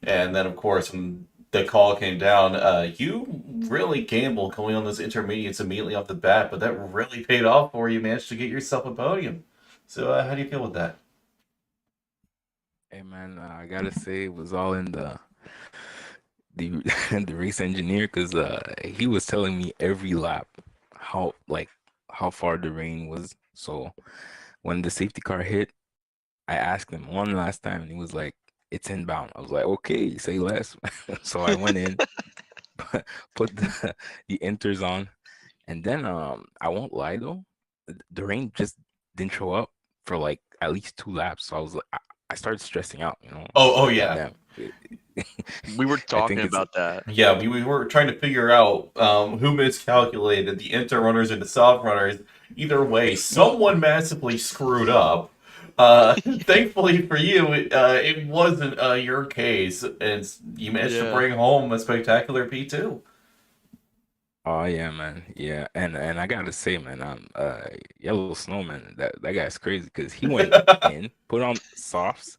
And then, of course, when the call came down, you really gambled going on those intermediates immediately off the bat, but that really paid off for you. You managed to get yourself a podium. So, how do you feel with that? Hey man, I gotta say it was all in the the race engineer because he was telling me every lap how far the rain was. So when the safety car hit, I asked him one last time and he was like, "It's inbound." I was like, "Okay, say less." So I went in, put the inters on, and then I won't lie though, the rain just didn't show up for like at least 2 laps. So I was like, I started stressing out, you know. Oh, Like, yeah. damn. We were talking it's- about that. Yeah, we were trying to figure out who miscalculated, the inter runners or the soft runners. Either way, someone massively screwed up. Thankfully for you, it wasn't your case, and you managed to Yeah. bring home a spectacular P2. Oh yeah, man. Yeah, and I gotta say, man, Yellow Snowman, that guy's crazy because he went in, put on softs,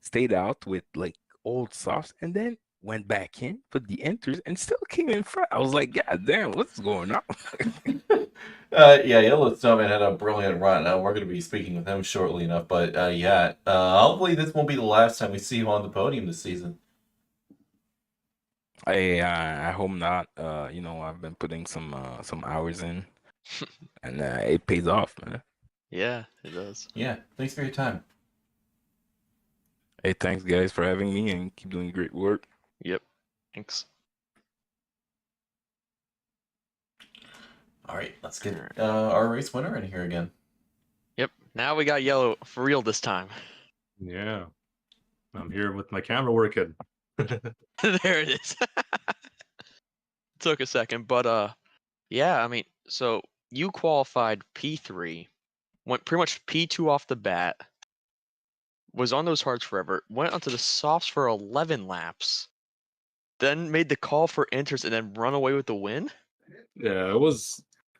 stayed out with like old softs, and then went back in, put the enters, and still came in front. I was like, God damn, what's going on? Yeah, Yellow Snowman had a brilliant run. We're going to be speaking with him shortly enough, but yeah, hopefully this won't be the last time we see him on the podium this season. I hope not. I've been putting some hours in, and it pays off, man. Yeah, it does. Yeah, thanks for your time. Hey, thanks guys for having me, and keep doing great work. Yep. Thanks. All right, let's get our race winner in here again. Yep. Now we got yellow for real this time. Yeah. I'm here with my camera working. There it is. Took a second, but yeah, I mean, so you qualified P3, went pretty much P2 off the bat, was on those hards forever, went onto the softs for 11 laps, then made the call for enters and then run away with the win? Yeah,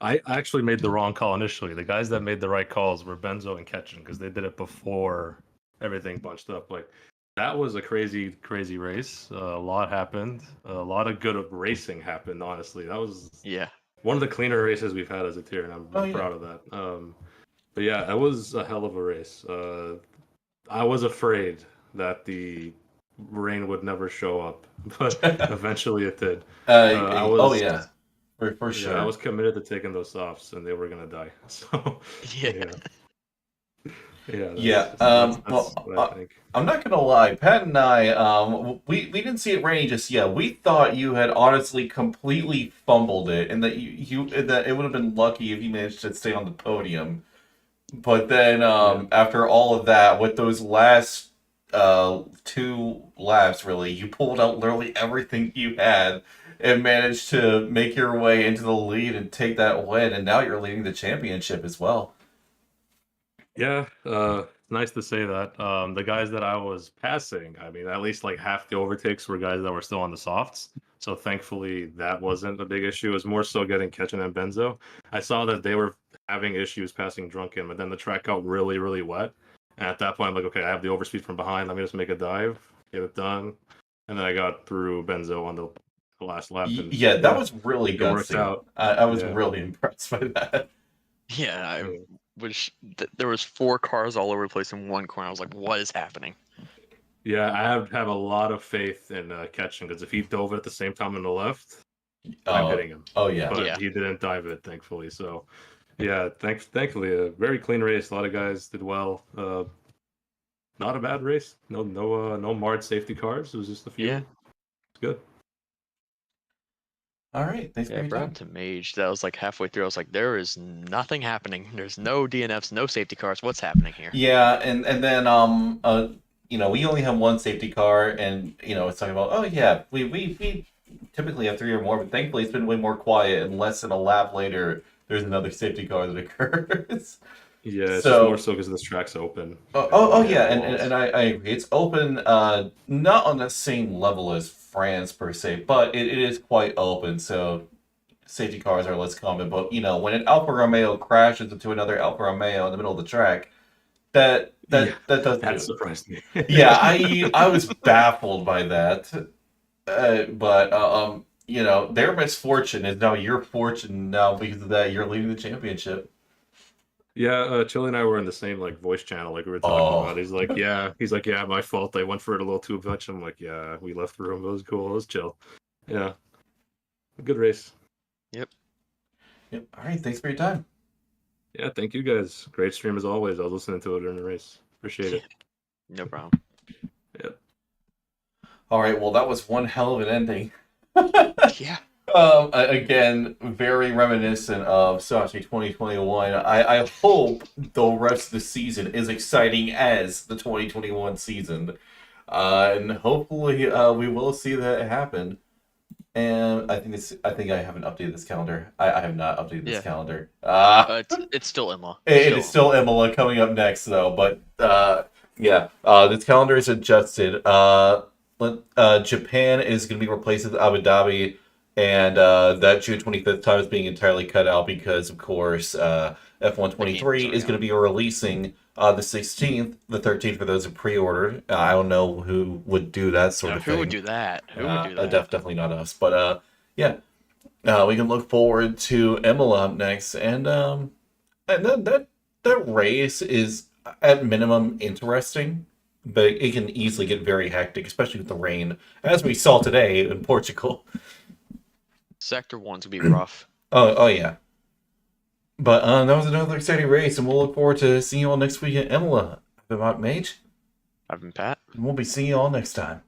I actually made the wrong call initially. The guys that made the right calls were Benzo and Ketchen because they did it before everything bunched up. Like, that was a crazy, crazy race. A lot happened. A lot of good racing happened, honestly. That was Yeah. one of the cleaner races we've had as a tier, and I'm Oh, yeah. proud of that. But yeah, it was a hell of a race. I was afraid that the rain would never show up, but eventually it did. I was, oh yeah, for sure. yeah, I was committed to taking those softs, and they were gonna die. So Yeah. Yeah, that's well, what I think. I'm not gonna lie, Pat and I, we didn't see it raining just yet. We thought you had honestly completely fumbled it, and that that it would have been lucky if you managed to stay on the podium. But then, after all of that, with those last 2 laps, really, you pulled out literally everything you had and managed to make your way into the lead and take that win, and now you're leading the championship as well. Yeah, nice to say that. The guys that I was passing, I mean, at least like half the overtakes were guys that were still on the softs. So thankfully, that wasn't a big issue. It was more so getting Ketchen and Benzo. I saw that they were having issues passing Drunken, but then the track got really, really wet. And at that point, I'm like, okay, I have the overspeed from behind. Let me just make a dive, get it done. And then I got through Benzo on the last lap. And Yeah, that was really it worked gutsy. out. I was Yeah. really impressed by that. Yeah, I Yeah. wish there was 4 cars all over the place in one corner. I was like, what is happening? Yeah, I have a lot of faith in Ketchen because if he dove it at the same time on the left, I'm hitting him. Oh yeah. But Yeah. he didn't dive it, thankfully. So, yeah, thankfully, a very clean race. A lot of guys did well. Not a bad race. No marred safety cars. It was just a few. Yeah. It's good. All right, thanks for Yeah, your brought time. up to Mage. That was like halfway through. I was like, there is nothing happening. There's no DNFs, no safety cars. What's happening here? Yeah, and then we only have one safety car, and it's talking about, oh yeah, we typically have 3 or more, but thankfully it's been way more quiet, and less than a lap later there's another safety car that occurs. Yeah, it's So- just more so because this track's open. Oh yeah, walls. and I agree. It's open, not on the same level as France per se, but it is quite open. So safety cars are less common. But when an Alfa Romeo crashes into another Alfa Romeo in the middle of the track, that Yeah, does That surprised me. yeah, I was baffled by that. But their misfortune is now your fortune now because of that. You're leading the championship. Yeah, Chili and I were in the same like voice channel, like we were talking Oh. about. He's like, yeah, my fault. I went for it a little too much. I'm like, yeah, we left the room. It was cool. It was chill. Yeah, good race. Yep. All right. Thanks for your time. Yeah, thank you guys. Great stream as always. I was listening to it during the race. Appreciate it. No problem. Yep. All right. Well, that was one hell of an ending. Yeah. Again, very reminiscent of Sachi 2021. I hope the rest of the season is exciting as the 2021 season. And hopefully we will see that happen. And I think I haven't updated this calendar. I have not updated this Yeah. calendar. It's still Imola. It is still Imola coming up next though, but yeah, this calendar is adjusted. Japan is going to be replaced with Abu Dhabi, and that June 25th time is being entirely cut out because, of course, F123 is going to be releasing the 16th, the 13th for those who pre-ordered. I don't know who would do that sort of thing. Who would do that? Who would do that? Definitely not us. But yeah, we can look forward to Imola up next, and that race is at minimum interesting, but it can easily get very hectic, especially with the rain, as we saw today in Portugal. Sector 1's gonna be rough. Oh yeah. But that was another exciting race, and we'll look forward to seeing you all next week at Imola. I've been Mark Mage, I've been Pat. and we'll be seeing you all next time.